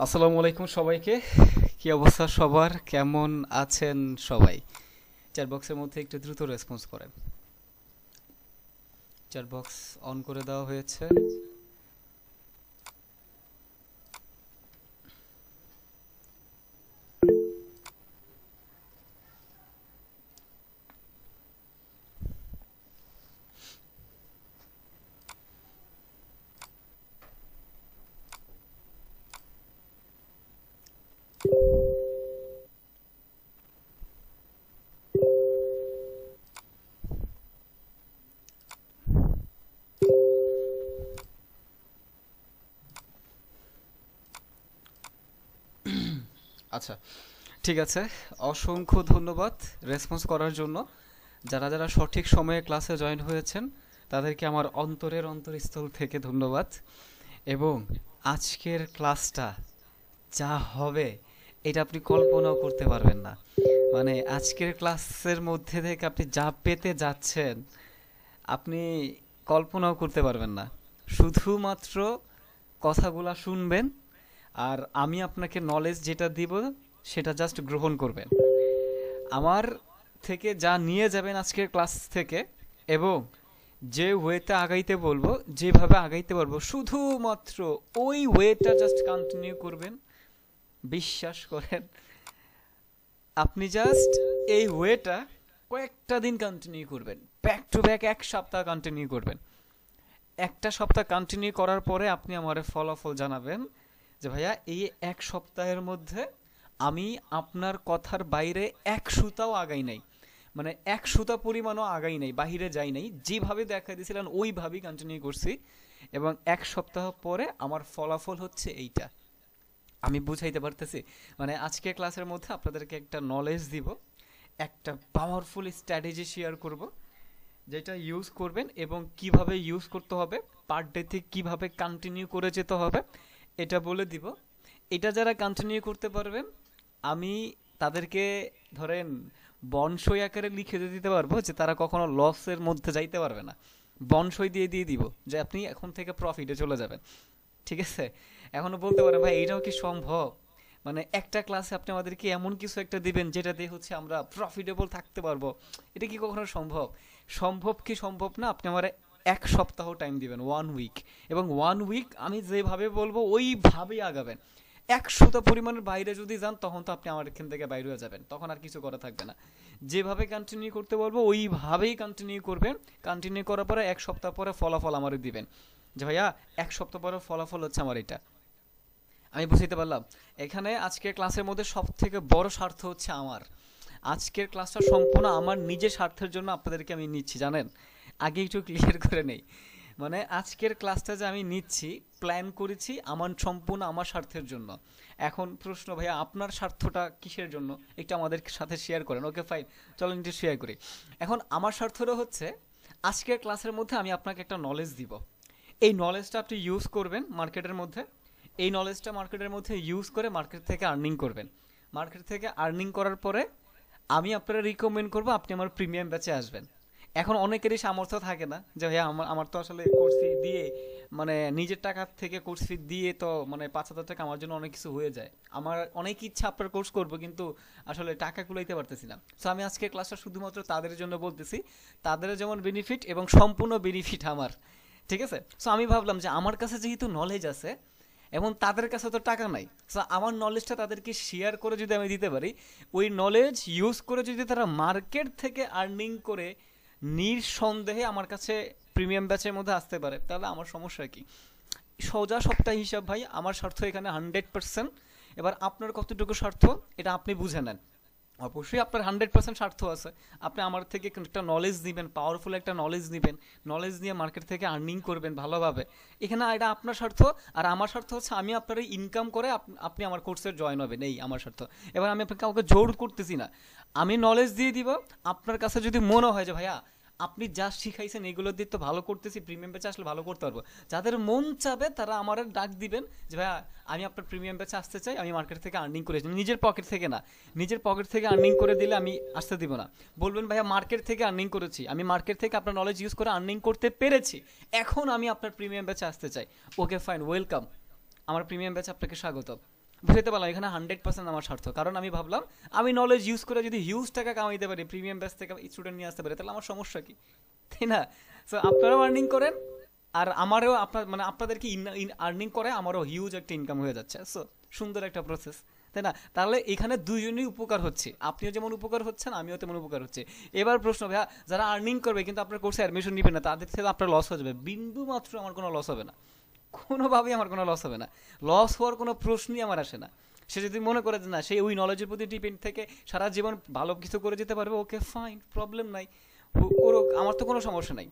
আসসালামু আলাইকুম সবাইকে। কি অবস্থা সবার, কেমন আছেন সবাই? চ্যাট বক্সের মধ্যে একটু দ্রুত রেসপন্স করেন। চ্যাট বক্স অন করে দেওয়া হয়েছে। আচ্ছা, ঠিক আছে। অসংখ্য ধন্যবাদ রেসপন্স করার জন্য। যারা যারা সঠিক সময়ে ক্লাসে জয়েন হয়েছেন তাদেরকে আমার অন্তরের অন্তরস্থল থেকে ধন্যবাদ। এবং আজকের ক্লাসটা যা হবে এটা আপনি কল্পনাও করতে পারবেন না। মানে আজকের ক্লাসের মধ্যে থেকে আপনি যা পেতে যাচ্ছেন আপনি কল্পনাও করতে পারবেন না। শুধুমাত্র কথাগুলা শুনবেন আর আমি আপনাকে নলেজ যেটা দিব সেটা জাস্ট গ্রহণ করবেন। আমার থেকে যা নিয়ে যাবেন আজকের ক্লাস থেকে, এবং যে ওয়েতে আগাইতে বলবো, যেভাবে আগাইতে পারবো, শুধুমাত্র ওই ওয়েটা জাস্ট কন্টিনিউ করবেন। বিশ্বাস করেন, আপনি জাস্ট এই ওয়েটা কয়েকটা দিন কন্টিনিউ করবেন, ব্যাক টু ব্যাক 1 সপ্তাহ কন্টিনিউ করবেন। একটা সপ্তাহ কন্টিনিউ করার পরে আপনি আমার ফলাফল জানাবেন যে ভাইয়া এই 1 সপ্তাহের মধ্যে আমি আপনার কথার বাইরে 1 সুতাও আগাই নাই, মানে 1 সুতা পরিমাণও আগাই নাই, বাহিরে যাই নাই, যেভাবে দেখা দিয়েছিলেন ওইভাবেই কন্টিনিউ করছি। এবং 1 সপ্তাহ পরে আমার ফলাফল হচ্ছে এইটা। আমি বুঝাইতে পারতেছি? মানে আজকে ক্লাসের মধ্যে আপনাদেরকে একটা নলেজ দিব, একটা পাওয়ারফুল স্ট্র্যাটেজি শেয়ার করব, যেটা ইউজ করবেন এবং কিভাবে ইউজ করতে হবে, পার ডেতে কিভাবে কন্টিনিউ করে যেতে হবে এটা বলে দিব। এটা যারা কন্টিনিউ করতে পারবেন আমি তাদেরকে ধরেন বনসই আকারে লিখে দিতে পারবো যে তারা কখনো লসের মধ্যে যাইতে পারবে না। বনসই দিয়ে দিয়ে দিব যে আপনি এখন থেকে প্রফিটে চলে যাবেন। ঠিক আছে? এখনো বলতে পারেন ভাই এইটাও কি সম্ভব? মানে একটা ক্লাসে আপনি আমাদেরকে এমন কিছু একটা দিবেন যেটা দিয়ে হচ্ছে আমরা প্রফিটেবল থাকতে পারবো, এটা কি কখনো সম্ভব? সম্ভব কি সম্ভব না, আপনি আমার 1 সপ্তাহ টাইম দিবেন, 1 উইক। এবং 1 উইক আমি যেভাবে বলবো ওইভাবেই আগাবেন। 100টা পরিমাণের বাইরে যদি যান তখন তো আপনি আমার এখান থেকে বাইরে হয়ে যাবেন, তখন আর কিছু করা থাকবে না। যেভাবে কন্টিনিউ করতে বলবো ওইভাবেই কন্টিনিউ করবেন। কন্টিনিউ করার পরে 1 সপ্তাহ পরে ফলাফল আমারে দিবেন যে ভাইয়া 1 সপ্তাহ পরে ফলাফল হচ্ছে আমার এটা। আমি বুঝতে পারলাম। এখানে আজকের ক্লাসের মধ্যে সব থেকে বড় স্বার্থ হচ্ছে আমার। আজকের ক্লাসটা সম্পূর্ণ আমার নিজের স্বার্থের জন্য আপনাদেরকে আমি নিচ্ছি, জানেন? আগে একটু ক্লিয়ার করে নেই। মানে আজকের ক্লাসটা যে আমি নিচ্ছি, প্ল্যান করেছি আমার সম্পূর্ণ আমার স্বার্থের জন্য। এখন প্রশ্ন, ভাইয়া আপনার স্বার্থটা কিসের জন্য একটু আমাদের সাথে শেয়ার করেন। ওকে ফাইন, চলেন একটু শেয়ার করি। এখন আমার স্বার্থটা হচ্ছে আজকের ক্লাসের মধ্যে আমি আপনাকে একটা নলেজ দিব। এই নলেজটা আপনি ইউজ করবেন মার্কেটের মধ্যে। এই নলেজটা মার্কেটের মধ্যে ইউজ করে মার্কেট থেকে আর্নিং করবেন। মার্কেট থেকে আর্নিং করার পরে আমি আপনারা রিকমেন্ড করবো আপনি আমার প্রিমিয়াম ব্যাচে আসবেন। এখন অনেকেরই সামর্থ্য থাকে না যে ভাইয়া আমার আমার তো আসলে কোর্স ফি দিয়ে, মানে নিজের টাকা থেকে কোর্স ফি দিয়ে তো মানে 5,000 টাকা আমার জন্য অনেক কিছু হয়ে যায়। আমার অনেক ইচ্ছা আপনার কোর্স করবো, কিন্তু আসলে টাকা কুলাইতে পারতেছি না। সো আমি আজকে ক্লাসটা শুধুমাত্র তাদের জন্য বলতেছি, তাদের যেমন বেনিফিট এবং সম্পূর্ণ বেনিফিট আমার। ঠিক আছে? সো আমি ভাবলাম যে আমার কাছে যেহেতু নলেজ আছে এবং তাদের কাছে তো টাকা নাই, সো আমার নলেজটা তাদেরকে শেয়ার করে যদি আমি দিতে পারি, ওই নলেজ ইউজ করে যদি তারা মার্কেট থেকে আর্নিং করে নিঃসন্দেহে আমার কাছে প্রিমিয়াম ব্যাচের মধ্যে আসতে পারে, তাহলে আমার সমস্যা কি? সোজা সপ্তাহ হিসাব ভাই, আমার স্বার্থ এখানে 100%। এবার আপনার কতটুকু স্বার্থ এটা আপনি বুঝে নেন। অবশ্যই আপনার 100% স্বার্থ আছে। আপনি আমার থেকে একটা নলেজ নেবেন, পাওয়ারফুল একটা নলেজ নেবেন, নলেজ নিয়ে মার্কেট থেকে আর্নিং করবেন ভালোভাবে। এখানে এটা আপনার স্বার্থ। আর আমার স্বার্থ হচ্ছে আমি আপনার ইনকাম করে আপনি আমার কোর্সে জয়েন হবেন, এই আমার স্বার্থ। এবার আমি আপনাকে কাউকে জোর করতেছি না, আমি নলেজ দিয়ে দিব। আপনার কাছে যদি মনে হয় যে ভাইয়া আপনি যা শিখাইছেন এগুলো দিয়ে তো ভালো করতেছি, প্রিমিয়াম ব্যাচে আসলে ভালো করতে পারবো, যাদের মন চাবে তারা আমার ডাক দিবেন যে ভাইয়া আমি আপনার প্রিমিয়াম ব্যাচে আসতে চাই, আমি মার্কেট থেকে আর্নিং করেছি, নিজের পকেট থেকে না। নিজের পকেট থেকে আর্নিং করে দিলে আমি আসতে দিব না। বলবেন ভাইয়া মার্কেট থেকে আর্নিং করেছি, আমি মার্কেট থেকে আপনার নলেজ ইউজ করে আর্নিং করতে পেরেছি, এখন আমি আপনার প্রিমিয়াম ব্যাচে আসতে চাই। ওকে ফাইন, ওয়েলকাম, আমার প্রিমিয়াম ব্যাচে আপনাকে স্বাগত। বুঝতে পারলাম এখানে 100% আমার স্বার্থ, কারণ আমি ভাবলাম আমি নলেজ ইউজ করে যদি হিউজ টাকা কামাইতে পারি, প্রিমিয়াম ব্যাচ থেকে স্টুডেন্ট নিয়ে আসতে পারি, তাহলে আমার সমস্যা কি, তাই না? সো আপনারাও আর্নিং করেন, আর আমারও আপনার মানে আপনাদেরকে আর্নিং করে আমারও হিউজ একটা ইনকাম হয়ে যাচ্ছে। সো সুন্দর একটা প্রসেস, তাই না? তাহলে এখানে দুইজনই উপকার হচ্ছে, আপনিও যেমন উপকার হচ্ছেন আমিও তেমন উপকার হচ্ছে। এবার প্রশ্ন ভাইয়া, যারা আর্নিং করবে কিন্তু আপনার কোর্সে অ্যাডমিশন নেবে না, তাদের থেকে আপনার লস হয়ে যাবে। বিন্দু মাত্র আমার কোনো লস হবে না, কোনোভাবেই আমার কোনো লস হবে না, লস হওয়ার কোনো প্রশ্নই আমার আসে না। সে যদি মনে করে যে না সে ওই নলেজের প্রতি ডিপেন্ড থেকে সারা জীবন ভালো কিছু করে যেতে পারবে, ওকে ফাইন, প্রবলেম নাই, ওর আমার তো কোনো সমস্যা নাই,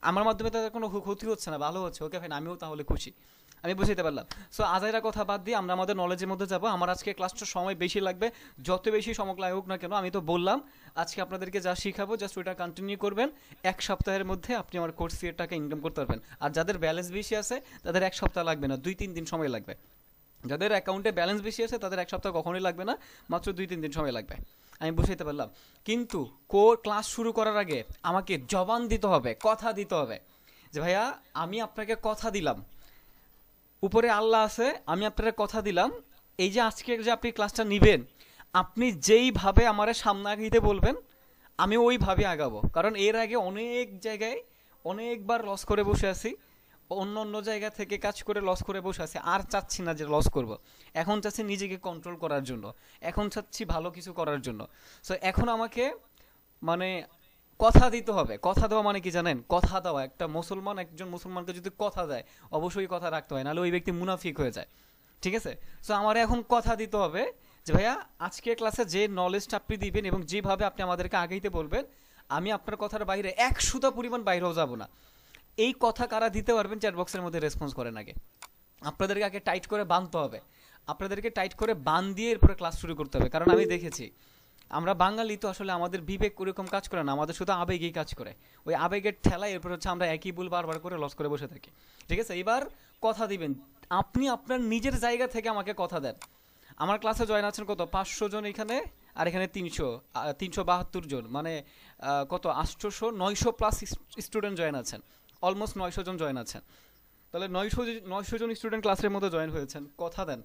আমার মাধ্যমে তাদের কোনো ক্ষতি হচ্ছে না, ভালো হচ্ছে, ওকে ফাইন, আমিও তাহলে খুশি। আমি বুঝতে পারলাম। সো আজাইরা কথা বাদ দিয়ে আমরা আমাদের নলেজের মধ্যে যাব। আমার আজকে ক্লাসটা সময় বেশি লাগবে, যত বেশি সময় লাগুক না কেন, আমি তো বললাম আজকে আপনাদেরকে যা শিখাবো জাস্ট ওইটা কন্টিনিউ করবেন। এক সপ্তাহের মধ্যে আপনি আমার কোর্স ফির টাকা ইনকাম করতে পারবেন। আর যাদের ব্যালেন্স বেশি আছে তাদের এক সপ্তাহ লাগবে না, 2-3 দিন সময় লাগবে। যাদের অ্যাকাউন্টে ব্যালেন্স বেশি আছে তাদের এক সপ্তাহ কখনোই লাগবে না, মাত্র 2-3 দিন সময় লাগবে। আমি বুঝাইতে পারলাম। কিন্তু ক্লাস শুরু করার আগে আমাকে জবান দিতে হবে, কথা দিতে হবে যে ভাইয়া আমি আপনাকে কথা দিলাম, উপরে আল্লাহ আছে, আমি আপনার কথা দিলাম, এই যে আজকে যে আপনি ক্লাসটা নিবেন, আপনি যেইভাবে আমার সামনে আগাইতে বলবেন আমি ওইভাবে আগাবো। কারণ এর আগে অনেক জায়গায় অনেকবার লস করে বসে আছি, অন্য অন্য জায়গা থেকে কাজ করে লস করে বসে আছি, আর চাচ্ছি না যে লস করব। এখন চাচ্ছি নিজেকে কন্ট্রোল করার জন্য, এখন চাচ্ছি ভালো কিছু করার জন্য। সো এখন আমাকে মানে কথা দিতে হবে। কথা দেওয়া মানে কি জানেন? কথা দেওয়া, একটা মুসলমান একজন মুসলমানকে যদি কথা দেয় অবশ্যই কথা রাখতে হয়, নাহলে ওই ব্যক্তি মুনাফিক হয়ে যায়, ঠিক আছে? সো আমার এখন কথা দিতে হবে যে ভাইয়া আজকে ক্লাসে যে নলেজটা আপনি দিবেন এবং যেভাবে আপনি আমাদেরকে আগাইতে বলবেন, আমি আপনার কথার বাইরে 1 সুতা পরিমাণ বাইরেও যাব না। এই কথা কারা দিতে পারবেন চ্যাট বক্সের মধ্যে রেসপন্স করেন আগে। আপনাদেরকে আগে টাইট করে বাঁধতে হবে, আপনাদেরকে টাইট করে বাঁধ দিয়ে এরপরে ক্লাস শুরু করতে হবে। কারণ আমি দেখেছি আমরা বাঙালি তো আসলে আমাদের বিবেক ওরকম কাজ করে না, আমাদের শুধু আবেগেই কাজ করে। ওই আবেগের ঠেলায় এরপর হচ্ছে আমরা একই ভুল বারবার করে লস করে বসে থাকি, ঠিক আছে? এবার কথা দিবেন, আপনি আপনার নিজের জায়গা থেকে আমাকে কথা দেন। আমার ক্লাসে জয়েন আছেন কত 500 জন এখানে, আর এখানে 372 জন, মানে কত 800-900 প্লাস স্টুডেন্ট জয়েন আছেন, অলমোস্ট 900 জন জয়েন আছেন। তাহলে 900 জন স্টুডেন্ট ক্লাসের মধ্যে জয়েন হয়েছেন, কথা দেন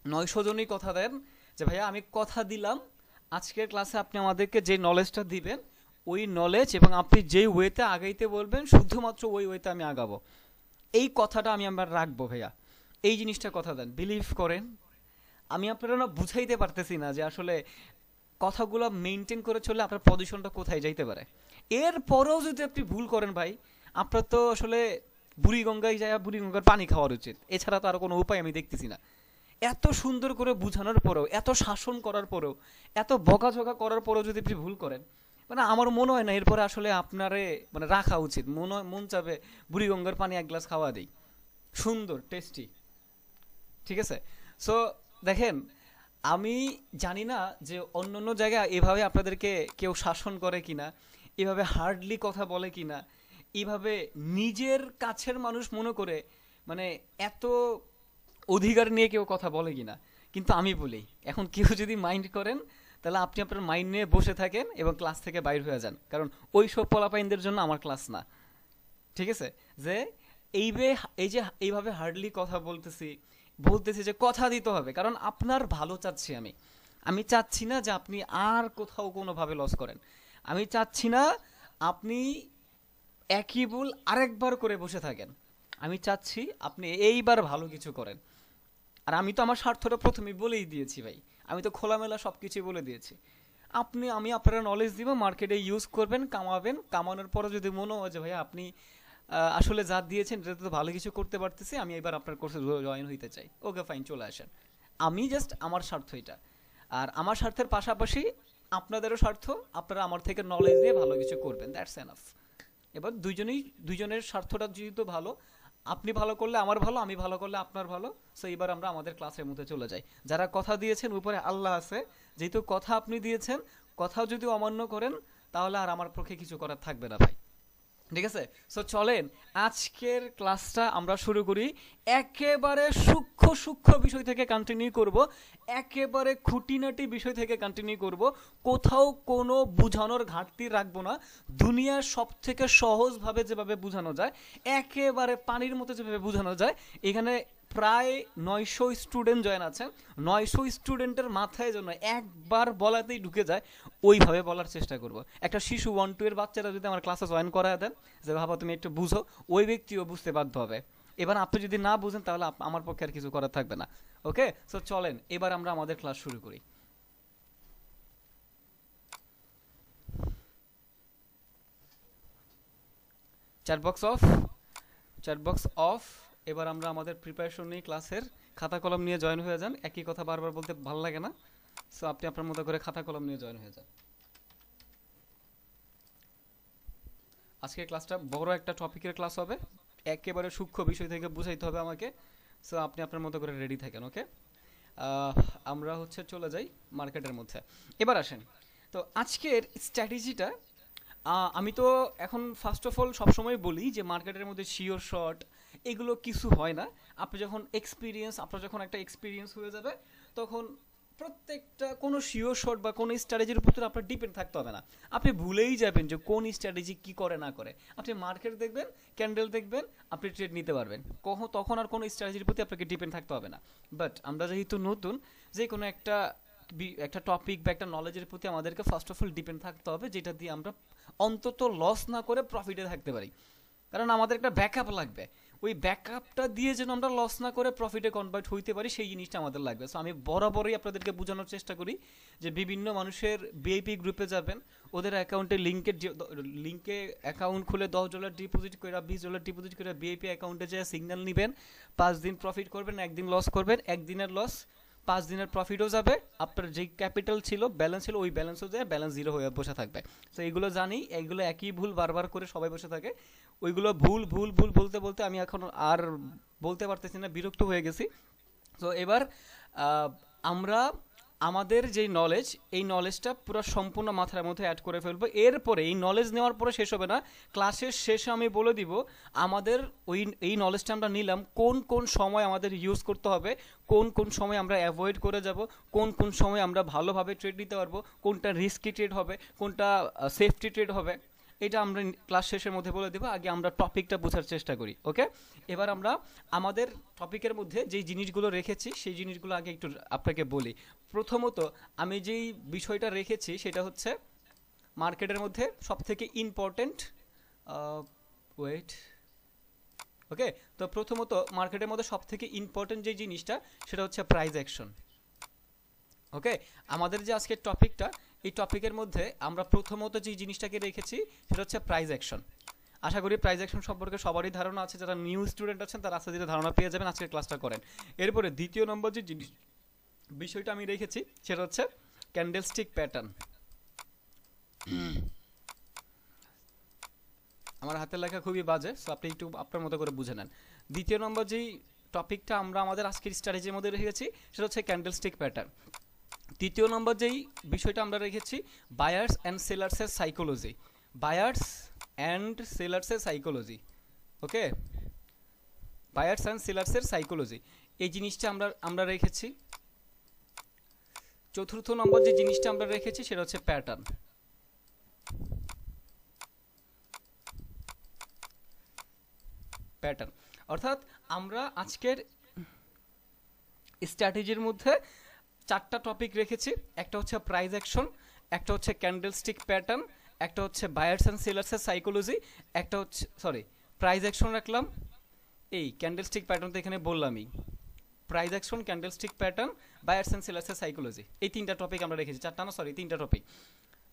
900 জনই কথা দেন যে ভাইয়া আমি কথা দিলাম আজকের ক্লাসে আপনি আমাদেরকে যে নলেজটা দিবেন ওই নলেজ এবং আপনি যেই ওয়েতে আগাইতে বলবেন শুধুমাত্র ওই ওয়েতে আমি আগাবো। এই কথাটা আমি আমার রাখবো ভাইয়া, এই জিনিসটা কথা দেন, বিলিভ করেন। আমি আপনারা না বুঝাইতে পারতেছি না যে আসলে কথাগুলো মেনটেন করে চলে আপনার পজিশনটা কোথায় যাইতে পারে। এরপরেও যদি আপনি ভুল করেন ভাই, আপনার তো আসলে বুড়িগঙ্গায় যায় বুড়িগঙ্গার পানি খাওয়ার উচিত, এছাড়া তো আরো কোনো উপায় আমি দেখতেছি না। এত সুন্দর করে বুঝানোর পরেও, এত শাসন করার পরেও, এত বকাঝকা করার পরেও যদি আপনি ভুল করেন, মানে আমার মনে হয় না এরপরে আসলে আপনারে মানে রাখা উচিত। মন চাবে বুড়িগঙ্গার পানি 1 গ্লাস খাওয়া দেই, সুন্দর টেস্টি, ঠিক আছে? সো দেখেন, আমি জানি না যে অন্য অন্য জায়গায় এভাবে আপনাদেরকে কেউ শাসন করে কিনা, এভাবে হার্ডলি কথা বলে কিনা, এভাবে নিজের কাছের মানুষ মনে করে মানে এত অধিকার নিয়ে কেউ কথা বলে কিনা, কিন্তু আমি বলি এখন কেউ যদি মাইন্ড করেন তাহলে আপনি আপনার মাইন্ড নিয়ে বসে থাকেন এবং ক্লাস থেকে বাইর হয়ে যান, কারণ ওই সব পোলাপাইনদের জন্য আমার ক্লাস না, ঠিক আছে? যে এই যে এইভাবে হার্ডলি কথা বলতেছি যে কথা দিতে হবে, কারণ আপনার ভালো চাচ্ছি আমি। আমি চাচ্ছি না যে আপনি আর কোথাও কোনোভাবে লস করেন, আমি চাচ্ছি না আপনি একই ভুল আরেকবার করে বসে থাকেন, আমি চাচ্ছি আপনি এইবার ভালো কিছু করেন। আর আমি তো আমার স্বার্থটা প্রথমেই বলেই দিয়েছি ভাই, আমি তো খোলামেলা সব কিছুই বলে দিয়েছি। আমি আপনারা নলেজ দিব, মার্কেটে ইউজ করবেন, কামাবেন, কামানোর পরে যদি মনে হয় যে ভাই আপনি আসলে যা দিয়েছেন এটাতে তো ভালো কিছু করতে পারতেছি, আমি এবার আপনার কোর্সে জয়েন হইতে চাই, ওকে ফাইন, চলে আসেন। আমি জাস্ট আমার স্বার্থ এটা, আর আমার স্বার্থের পাশাপাশি আপনাদেরও স্বার্থ, আপনারা আমার থেকে নলেজ দিয়ে ভালো কিছু করবেন, দ্যাটস এনাফ। এবার দুইজনের স্বার্থটা যেহেতু ভালো, আপনি ভালো করলে আমার ভালো, আমি ভালো করলে আপনার ভালো। সো এবার আমরা আমাদের ক্লাসের মধ্যে চলে যাই। যারা কথা দিয়েছেন উপরে আল্লাহ আছে, যেহেতু কথা আপনি দিয়েছেন, কথা যদি অমান্য করেন তাহলে আর আমার পক্ষে কিছু করার থাকবে না ভাই, ঠিক আছে? সো চলেন আজকের ক্লাসটা আমরা শুরু করি। একেবারে সূক্ষ্ম বিষয় থেকে কন্টিনিউ করব, একেবারে খুঁটিনাটি বিষয় থেকে কন্টিনিউ করব, কোথাও কোনো বুঝানোর ঘাটতি রাখবো না। দুনিয়ার সব থেকে সহজভাবে যেভাবে বোঝানো যায়, একেবারে পানির মতো যেভাবে বোঝানো যায়, এখানে প্রায় 900 স্টুডেন্ট জয়েন আছেন, 900 স্টুডেন্টের মাথায় যেন একবার বলাতেই ঢুকে যায় ওইভাবে বলার চেষ্টা করব। একটা শিশু 1-2 এর বাচ্চারা যদি আমার ক্লাসে জয়েন করায় দেন যে বাবা তুমি একটু বুঝো, ওই ব্যক্তিও বুঝতে বাধ্য হবে। এবার আপনি যদি না বুঝেন তাহলে আমার পক্ষে আর কিছু করার থাকবে না। ওকে, সো চলেন এবার আমরা আমাদের ক্লাস শুরু করি। Chatbox of. এবার আমরা আমাদের প্রিপারেশন নিয়ে ক্লাসের খাতা কলম নিয়ে জয়েন হয়ে যান। একই কথা বারবার বলতে ভালো লাগে না, সো আপনি আপনার মতো করে খাতা কলম নিয়ে জয়েন হয়ে যান। আজকের ক্লাসটা বড় একটা টপিকের ক্লাস হবে, একেবারে সূক্ষ্ম বিষয় থেকে বুঝাইতে হবে আমাকে, সো আপনি আপনার মতো করে রেডি থাকেন। ওকে, আমরা হচ্ছে চলে যাই মার্কেটের মধ্যে। এবার আসেন, তো আজকের স্ট্র্যাটেজিটা আমি তো এখন ফার্স্ট অফ অল সবসময় বলি যে মার্কেটের মধ্যে শিওর শর্ট এগুলো কিছু হয় না। আপনার যখন একটা এক্সপিরিয়েন্স হয়ে যাবে তখন প্রত্যেকটা কোনো শিওর শর্ট বা কোনো স্ট্র্যাটেজির উপর আপনার ডিপেন্ড থাকতে হবে না। আপনি ভুলেই যাবেন যে কোন স্ট্র্যাটেজি কি করে না করে। আপনি মার্কেট দেখবেন, ক্যান্ডেল দেখবেন, আপনি ট্রেড নিতে পারবেন, তখন আর কোনো স্ট্র্যাটেজির প্রতি আপনাকে ডিপেন্ড থাকতে হবে না। বাট আমরা যেহেতু নতুন, যে কোনো একটা টপিক বা একটা নলেজের প্রতি আমাদেরকে ফার্স্ট অফ অল ডিপেন্ড থাকতে হবে, যেটা দিয়ে আমরা অন্তত লস না করে প্রফিটে থাকতে পারি। কারণ আমাদের একটা ব্যাকআপ লাগবে, ওই ব্যাকআপটা দিয়ে যেন আমরা লস না করে প্রফিটে কনভার্ট হইতে পারি, সেই জিনিসটা আমাদের লাগবে। সো আমি বরাবরই আপনাদেরকে বোঝানোর চেষ্টা করি যে বিভিন্ন মানুষের ভিআইপি গ্রুপে যাবেন, ওদের অ্যাকাউন্টে লিঙ্কে অ্যাকাউন্ট খুলে $10 ডিপোজিট করে $20 ডিপোজিট করে ভিআইপি অ্যাকাউন্টে যে সিগন্যাল নেবেন, 5 দিন প্রফিট করবেন, একদিন লস করবেন, একদিনের লস 5 দিনের প্রফিটও যাবে, আপনার যে ক্যাপিটাল ছিল ব্যালেন্স ছিল ওই ব্যালেন্সও যায়, ব্যালেন্স জিরো হয়ে বসে থাকবে। তো এইগুলো জানি, এইগুলো একই ভুল বারবার করে সবাই বসে থাকে। ওইগুলো ভুল ভুল ভুল বলতে বলতে আমি এখন আর বলতে পারতেছি না, বিরক্ত হয়ে গেছি। তো এবার আমরা আমাদের যেই নলেজ, এই নলেজটা পুরো সম্পূর্ণ মাথার মধ্যে অ্যাড করে ফেলবো। এরপরে এই নলেজ নেওয়ার পরে শেষ হবে না, ক্লাসের শেষে আমি বলে দিব আমাদের এই নলেজটা আমরা নিলাম কোন কোন সময় আমাদের ইউজ করতে হবে, কোন কোন সময় আমরা অ্যাভয়েড করে যাব, কোন কোন সময় আমরা ভালোভাবে ট্রেড নিতে পারবো, কোনটা রিস্কি ট্রেড হবে, কোনটা সেফটি ট্রেড হবে, এটা আমরা ক্লাস শেষের মধ্যে বলে দেবো। আগে আমরা টপিকটা বোঝার চেষ্টা করি। ওকে, এবার আমরা আমাদের টপিকের মধ্যে যেই জিনিসগুলো রেখেছি সেই জিনিসগুলো আগে একটু আপনাকে বলি। প্রথমত আমি যেই বিষয়টা রেখেছি সেটা হচ্ছে মার্কেটের মধ্যে সবথেকে ইম্পর্টেন্ট ওকে, তো প্রথমত মার্কেটের মধ্যে সবথেকে ইম্পর্টেন্ট যে জিনিসটা সেটা হচ্ছে প্রাইস অ্যাকশন। ওকে, আমাদের যে আজকের টপিকটা, এই টপিকের মধ্যে আমরা প্রথমত যে জিনিসটাকে রেখেছি সেটা হচ্ছে প্রাইস অ্যাকশন। আশা করি প্রাইস অ্যাকশন সম্পর্কে সবারই ধারণা আছে, যারা নিউ স্টুডেন্ট আছেন তারা আস্তে ধীরে ধারণা পেয়ে যাবেন, আজকের ক্লাসটা করেন। এরপরে দ্বিতীয় নম্বর যে বিষয়টা আমি রেখেছি সেটা হচ্ছে ক্যান্ডেলস্টিক প্যাটার্ন। আমার হাতের লেখা খুবই বাজে, সো আপনি একটু আপনার মতো করে বুঝে নেন। দ্বিতীয় নম্বর যেই টপিকটা আমরা আমাদের আজকের স্ট্র্যাটেজির মধ্যে রেখেছি সেটা হচ্ছে ক্যান্ডেলস্টিক প্যাটার্ন। তৃতীয় নম্বর যেই বিষয়টা আমরা রেখেছি বায়ার্স অ্যান্ড সেলার্সের সাইকোলজি। বায়ার্স অ্যান্ড সেলার্সের সাইকোলজি। ওকে, বায়ার্স অ্যান্ড সেলার্সের সাইকোলজি, এই জিনিসটা আমরা রেখেছি। চতুর্থ নম্বর যে জিনিসটা আমরা রেখেছি সেটা হচ্ছে প্যাটার্ন। অর্থাৎ আমরা আজকের স্ট্র্যাটেজির মধ্যে 4টা টপিক রেখেছি। একটা হচ্ছে প্রাইস অ্যাকশন, একটা হচ্ছে ক্যান্ডেলস্টিক প্যাটার্ন, একটা হচ্ছে বায়ার্স অ্যান্ড সেলার্সের সাইকোলজি, একটা হচ্ছে প্রাইস অ্যাকশন রাখলাম, এই ক্যান্ডেলস্টিক প্যাটার্ন তো এখানে বললামই, price action, candlestick pattern, buyers and সেলার্সের সাইকোলজি, এই 3টা টপিক আমরা রেখেছি। 4টা না, 3টা টপিক।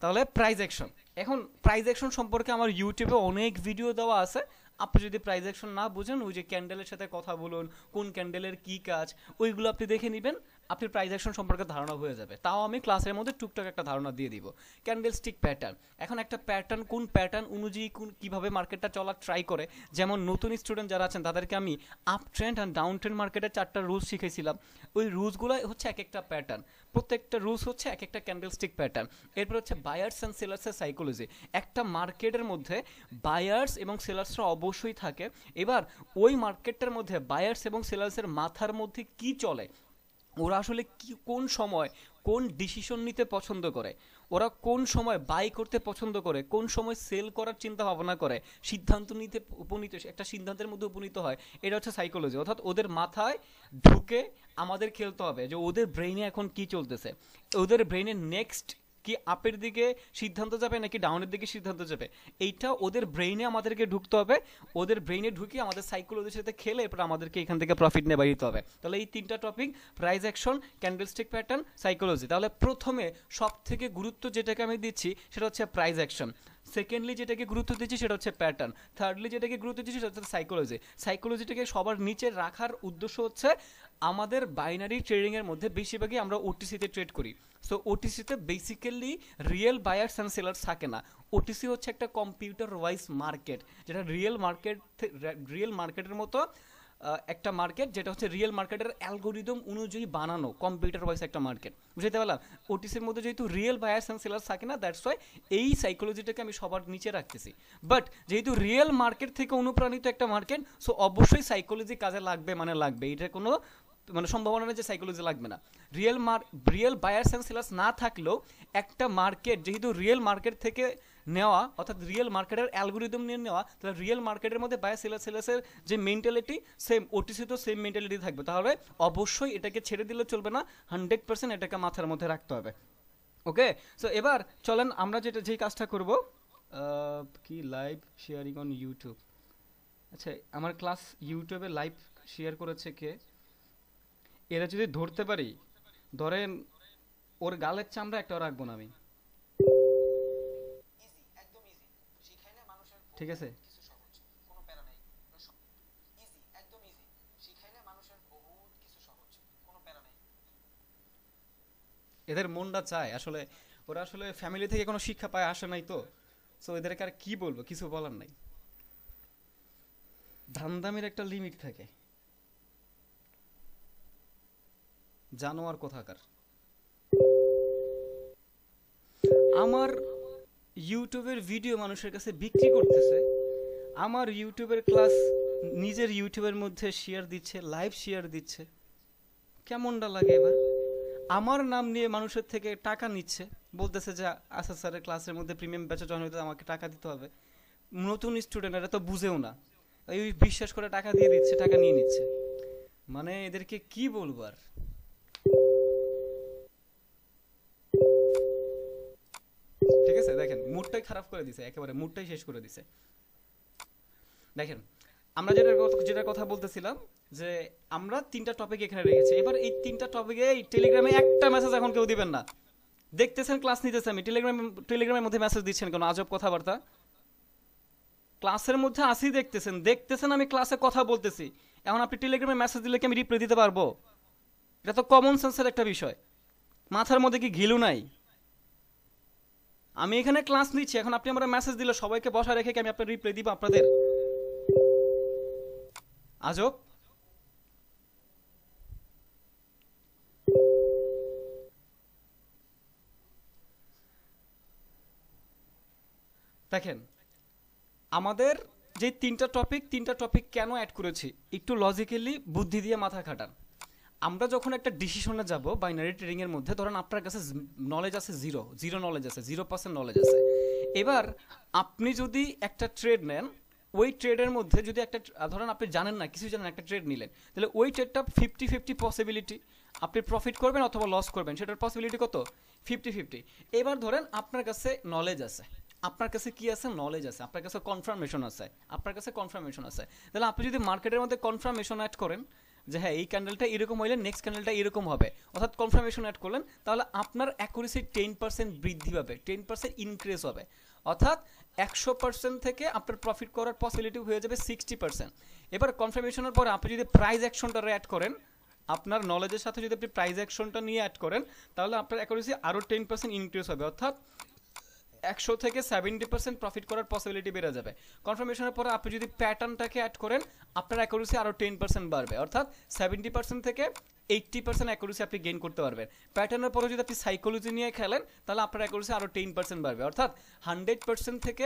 তাহলে প্রাইস অ্যাকশন, এখন প্রাইস অ্যাকশন সম্পর্কে আমার ইউটিউবে অনেক ভিডিও দেওয়া আছে। আপনি যদি প্রাইস অ্যাকশন না বুঝেন, ওই যে ক্যান্ডেলের সাথে কথা বলুন, কোন ক্যান্ডেলের কি কাজ, ওইগুলো আপনি দেখে নেবেন, আপনি প্রাইস অ্যাকশন সম্পর্কে ধারণা হয়ে যাবে। তাও আমি ক্লাসের মধ্যে টুকটাক একটা ধারণা দিয়ে দিব। ক্যান্ডেলস্টিক প্যাটার্ন, এখন একটা প্যাটার্ন, কোন প্যাটার্ন অনুযায়ী কীভাবে মার্কেটটা চলার ট্রাই করে। যেমন নতুন স্টুডেন্ট যারা আছেন তাদেরকে আমি up trend and down trend মার্কেটের 4টা রুলস শিখেছিলাম। ওই রুলসগুলো হচ্ছে এক একটা প্যাটার্ন, প্রত্যেকটা রুলস হচ্ছে এক একটা ক্যান্ডেলস্টিক প্যাটার্ন। এরপর হচ্ছে বায়ার্স অ্যান্ড সেলার্সের সাইকোলজি। একটা মার্কেটের মধ্যে বায়ার্স এবং সেলার্সরা অবশ্যই থাকে। এবার ওই মার্কেটটার মধ্যে বায়ার্স এবং সেলার্সের মাথার মধ্যে কি চলে, ওরা আসলে কি কোন সময় কোন ডিসিশন নিতে পছন্দ করে, ওরা কোন সময় বাই করতে পছন্দ করে, কোন সময় সেল করার চিন্তা ভাবনা করে, সিদ্ধান্ত নিতে উপনীত একটা সিদ্ধান্তের মধ্যে উপনীত হয়, এটা হচ্ছে সাইকোলজি। অর্থাৎ ওদের মাথায় ঢুকে আমাদের খেলতে হবে যে ওদের ব্রেইনে এখন কি চলতেছে, ওদের ব্রেইনে নেক্সট কি আপের দিকে সিদ্ধান্ত যাবে নাকি ডাউনের দিকে সিদ্ধান্ত যাবে, এইটা ওদের ব্রেইনে আমাদেরকে ঢুকতে হবে। ওদের ব্রেইনে ঢুকিয়ে আমাদের সাইকোলজির সাথে খেলে এরপর আমাদেরকে এখান থেকে প্রফিট নিয়ে বাড়িতে হবে। তাহলে এই তিনটা topic, price action, candlestick pattern, psychology. তাহলে প্রথমে সব থেকে গুরুত্ব যেটাকে আমি দিচ্ছি সেটা হচ্ছে প্রাইস অ্যাকশন, সেকেন্ডলি যেটাকে গুরুত্ব দিচ্ছি সেটা হচ্ছে প্যাটার্ন, থার্ডলি যেটাকে গুরুত্ব দিচ্ছি সেটা হচ্ছে সাইকোলজি। সাইকোলজিটাকে সবার নিচে রাখার উদ্দেশ্য হচ্ছে আমাদের বাইনারি ট্রেডিংয়ের মধ্যে বেশিরভাগই আমরা ওটিসিতে ট্রেড করি। সো ওটিসিতে basically real buyers and sellers থাকে না। ওটিসি হচ্ছে একটা কম্পিউটার ওয়াইজ মার্কেট, যেটা রিয়েল মার্কেটের মতো একটা মার্কেট, যেটা হচ্ছে রিয়েল মার্কেটের অ্যালগোরিদম অনুযায়ী বানানো কম্পিউটার ওয়াইজ একটা মার্কেট, বুঝতে পারলাম। ওটিসির মধ্যে যেহেতু রিয়েল বায়ার্স অ্যান্ড সেলার্স থাকে না, দ্যাটস ওয়াই এই সাইকোলজিটাকে আমি সবার নিচে রাখতেছি। বাট যেহেতু রিয়েল মার্কেট থেকে অনুপ্রাণিত একটা মার্কেট, সো অবশ্যই সাইকোলজি কাজে লাগবে, মানে লাগবে, এটা কোনো মানে সম্ভাবনা নেই যে সাইকোলজি লাগবে না। রিয়েল বায়ার্স অ্যান্ড সেলার্স না থাকলেও একটা মার্কেট যেহেতু রিয়েল মার্কেট থেকে নেওয়া, অর্থাৎ রিয়েল মার্কেটের অ্যালগোরিদম নিয়ে নেওয়া, তাহলে রিয়েল মার্কেটের মধ্যে বায়ার সেলার্সের যে মেন্টালিটি সেম, ওটিসি তো সেম মেন্টালিটি থাকবে। তাহলে অবশ্যই এটাকে ছেড়ে দিলে চলবে না, 100% এটাকে মাথার মধ্যে রাখতে হবে। ওকে, সো এবার চলেন আমরা যেই কাজটা করব, কি লাইভ শেয়ারিং অন ইউটিউব। আচ্ছা, আমার ক্লাস ইউটিউবে লাইভ শেয়ার করেছে কে? এরা যদি ধরতে পারি, ধরেন ওর গালের চামড়া একটাও রাখবো না আমি, ঠিক আছে? এদের মনটা চায় আসলে, ওরা আসলে ফ্যামিলি থেকে কোনো শিক্ষা পায় আসে নাই তো, সো এদেরকে আর কি বলবো, কিছু বলার নাই। ধান্দামির একটা লিমিট থাকে, জানোয়ার কোথাকার। আমার ইউটিউবের ভিডিও মানুষের কাছে বিক্রি করতেছে, আমার ইউটিউবের ক্লাস নিজের ইউটিউবের মধ্যে শেয়ার দিচ্ছে, লাইভ শেয়ার দিচ্ছে, কেমনটা লাগে এবার? আমার নাম নিয়ে মানুষের থেকে টাকা নিচ্ছে, বলতেছে যে আচ্ছা স্যারের ক্লাসের মধ্যে প্রিমিয়াম ব্যাচে জয়েন হতে আমাকে টাকা দিতে হবে। নতুন স্টুডেন্ট, এরা তো বুঝেও না, এই বিশ্বাস করে টাকা দিয়ে দিচ্ছে, টাকা নিয়ে নিচ্ছে। মানে এদেরকে কি বলবো আর। ঠিক আছে, দেখেন মুডটাই খারাপ করে দিছে, একেবারে মুডটাই শেষ করে দিছে। দেখেন আমরা যেটা কথা বলতেছিলাম যে আমরা তিনটা টপিক এখানে রেখেছি, এবার এই তিনটা টপিকে এই টেলিগ্রামে একটা মেসেজ এখন কেউ দিবেন না। দেখতেছেন ক্লাস নিতেছে, আমি টেলিগ্রামের মধ্যে মেসেজ দিচ্ছেন কেন? আজব কথাবার্তা। ক্লাসের মধ্যে আসি, দেখতেছেন আমি ক্লাসে কথা বলতেছি, এখন আপনি টেলিগ্রামে মেসেজ দিলে কি আমি রিপ্লাই দিতে পারবো? এটা তো কমন সেন্সের একটা বিষয়, মাথার মধ্যে কি ঘিলু নাই? আমি এখানে ক্লাস নিচ্ছি, এখন আপনি আমার মেসেজ দিলে সবাইকে বসা রেখে কি আমি আপনার রিপ্লাই দিব আপনাদের? আজব। দেখেন আমাদের যে তিনটা টপিক কেন অ্যাড করেছি, একটু লজিক্যালি বুদ্ধি দিয়ে মাথা খাটান। আমরা যখন একটা ডিসিশনে যাব বাইনারি ট্রেডিং এর মধ্যে, ধরেন আপনার কাছে নলেজ আছে জিরো নলেজ আছে, 0% নলেজ আছে। এবার আপনি যদি একটা ট্রেড নেন, ওই ট্রেডের মধ্যে যদি একটা ধরেন আপনি জানেন না, কিছু জানেন, একটা ট্রেড নিলেন, তাহলে ওই ট্রেডটা 50-50 পসিবিলিটি, আপনি প্রফিট করবেন অথবা লস করবেন, সেটার পসিবিলিটি কত? 50-50। এবার ধরেন আপনার কাছে নলেজ আছে, আপনার কাছে কি আছে? নলেজ আছে, আপনার কাছে কনফার্মেশন আছে। তাহলে আপনি যদি মার্কেটের মধ্যে কনফার্মেশন অ্যাড করেন যে হ্যাঁ এই ক্যান্ডেলটা এরকম হইলে নেক্সট ক্যান্ডেলটা এরকম হবে, অর্থাৎ কনফার্মেশন অ্যাড করলেন, তাহলে আপনার অ্যাকুরেসি 10% বৃদ্ধি পাবে, 10% ইনক্রিজ হবে। অর্থাৎ 100% থেকে আপনার প্রফিট করার পসিবিলিটি হয়ে যাবে 60%। এবার কনফার্মেশনের পরে আপনি যদি প্রাইস অ্যাকশনটা অ্যাড করেন, আপনার নলেজের সাথে যদি আপনি প্রাইস অ্যাকশনটা নিয়ে অ্যাড করেন, তাহলে আপনার অ্যাকুরেসি আরও 10% ইনক্রিজ হবে, অর্থাৎ 100 থেকে 70% প্রফিট করার পসিবিলিটি বেড়ে যাবে। কনফার্মেশনের পরে আপনি যদি প্যাটার্নটাকে অ্যাড করেন, আপনার অ্যাকুরেসি আরও 10% বাড়বে, অর্থাৎ 70% থেকে 80% অ্যাকুরেসি আপনি গেইন করতে পারবেন। প্যাটার্নের পরে যদি আপনি সাইকোলজি নিয়ে খেলেন, তাহলে আপনার অ্যাকুরেসি আরও 10% বাড়বে, অর্থাৎ 100% থেকে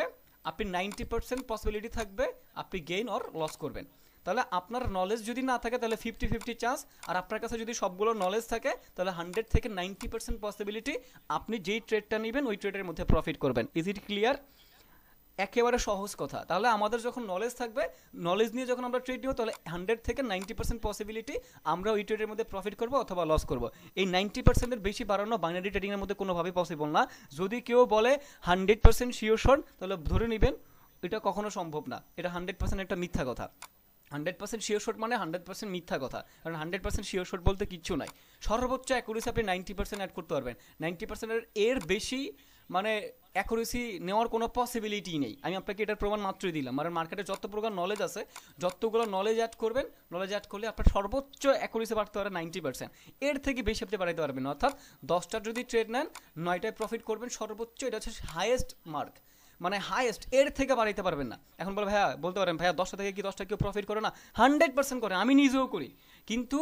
আপনি 90% পসিবিলিটি থাকবে আপনি গেইন অর লস করবেন। তাহলে আপনার নলেজ যদি না থাকে তাহলে 50-50 চান্স, আর আপনার কাছে যদি সবগুলো নলেজ থাকে তাহলে 100 থেকে 90% পসিবিলিটি আপনি যেই ট্রেডটা নেবেন ওই ট্রেডের মধ্যে প্রফিট করবেন। Is it clear? একেবারে সহজ কথা। তাহলে আমাদের যখন নলেজ থাকবে, নলেজ নিয়ে যখন আমরা ট্রেড নিব, তাহলে 100 থেকে 90% পসিবিলিটি আমরা ওই ট্রেডের মধ্যে প্রফিট করব অথবা লস করব। এই 90%-এর বেশি বাড়ানো বাইনারি ট্রেডিংয়ের মধ্যে কোনোভাবেই পসিবল না। যদি কেউ বলে 100% শিওর শট, তাহলে ধরে নেবেন এটা কখনো সম্ভব না, এটা 100% একটা মিথ্যা কথা। 100% শিওর শট মানে 100% মিথ্যা কথা, কারণ 100% শিওর শট বলতে কিচ্ছু নাই। সর্বোচ্চ অ্যাকুরেসি আপনি 90% অ্যাড করতে পারবেন, 90%-এর এর বেশি মানে অ্যাকুরেসি নেওয়ার কোনো পসিবিলিটি নেই। আমি আপনাকে এটার প্রমাণ মাত্রই দিলাম। মানে মার্কেটে যত প্রকার নলেজ আছে, যতগুলো নলেজ অ্যাড করবেন, নলেজ অ্যাড করলে আপনার সর্বোচ্চ অ্যাকুরেসি বাড়তে পারে 90%, এর থেকে বেশি আপনি বাড়াইতে পারবেন না। অর্থাৎ 10টার যদি ট্রেড নেন, 9টায় প্রফিট করবেন সর্বোচ্চ, এটা হচ্ছে হাইয়েস্ট মার্ক, মানে হাইয়েস্ট, এর থেকে বাড়াইতে পারবেন না। এখন বলে ভাইয়া, বলতে পারেন ভাইয়া 10টা থেকে কি 10টা কেউ প্রফিট করে না? 100% করে, আমি নিজেও করি, কিন্তু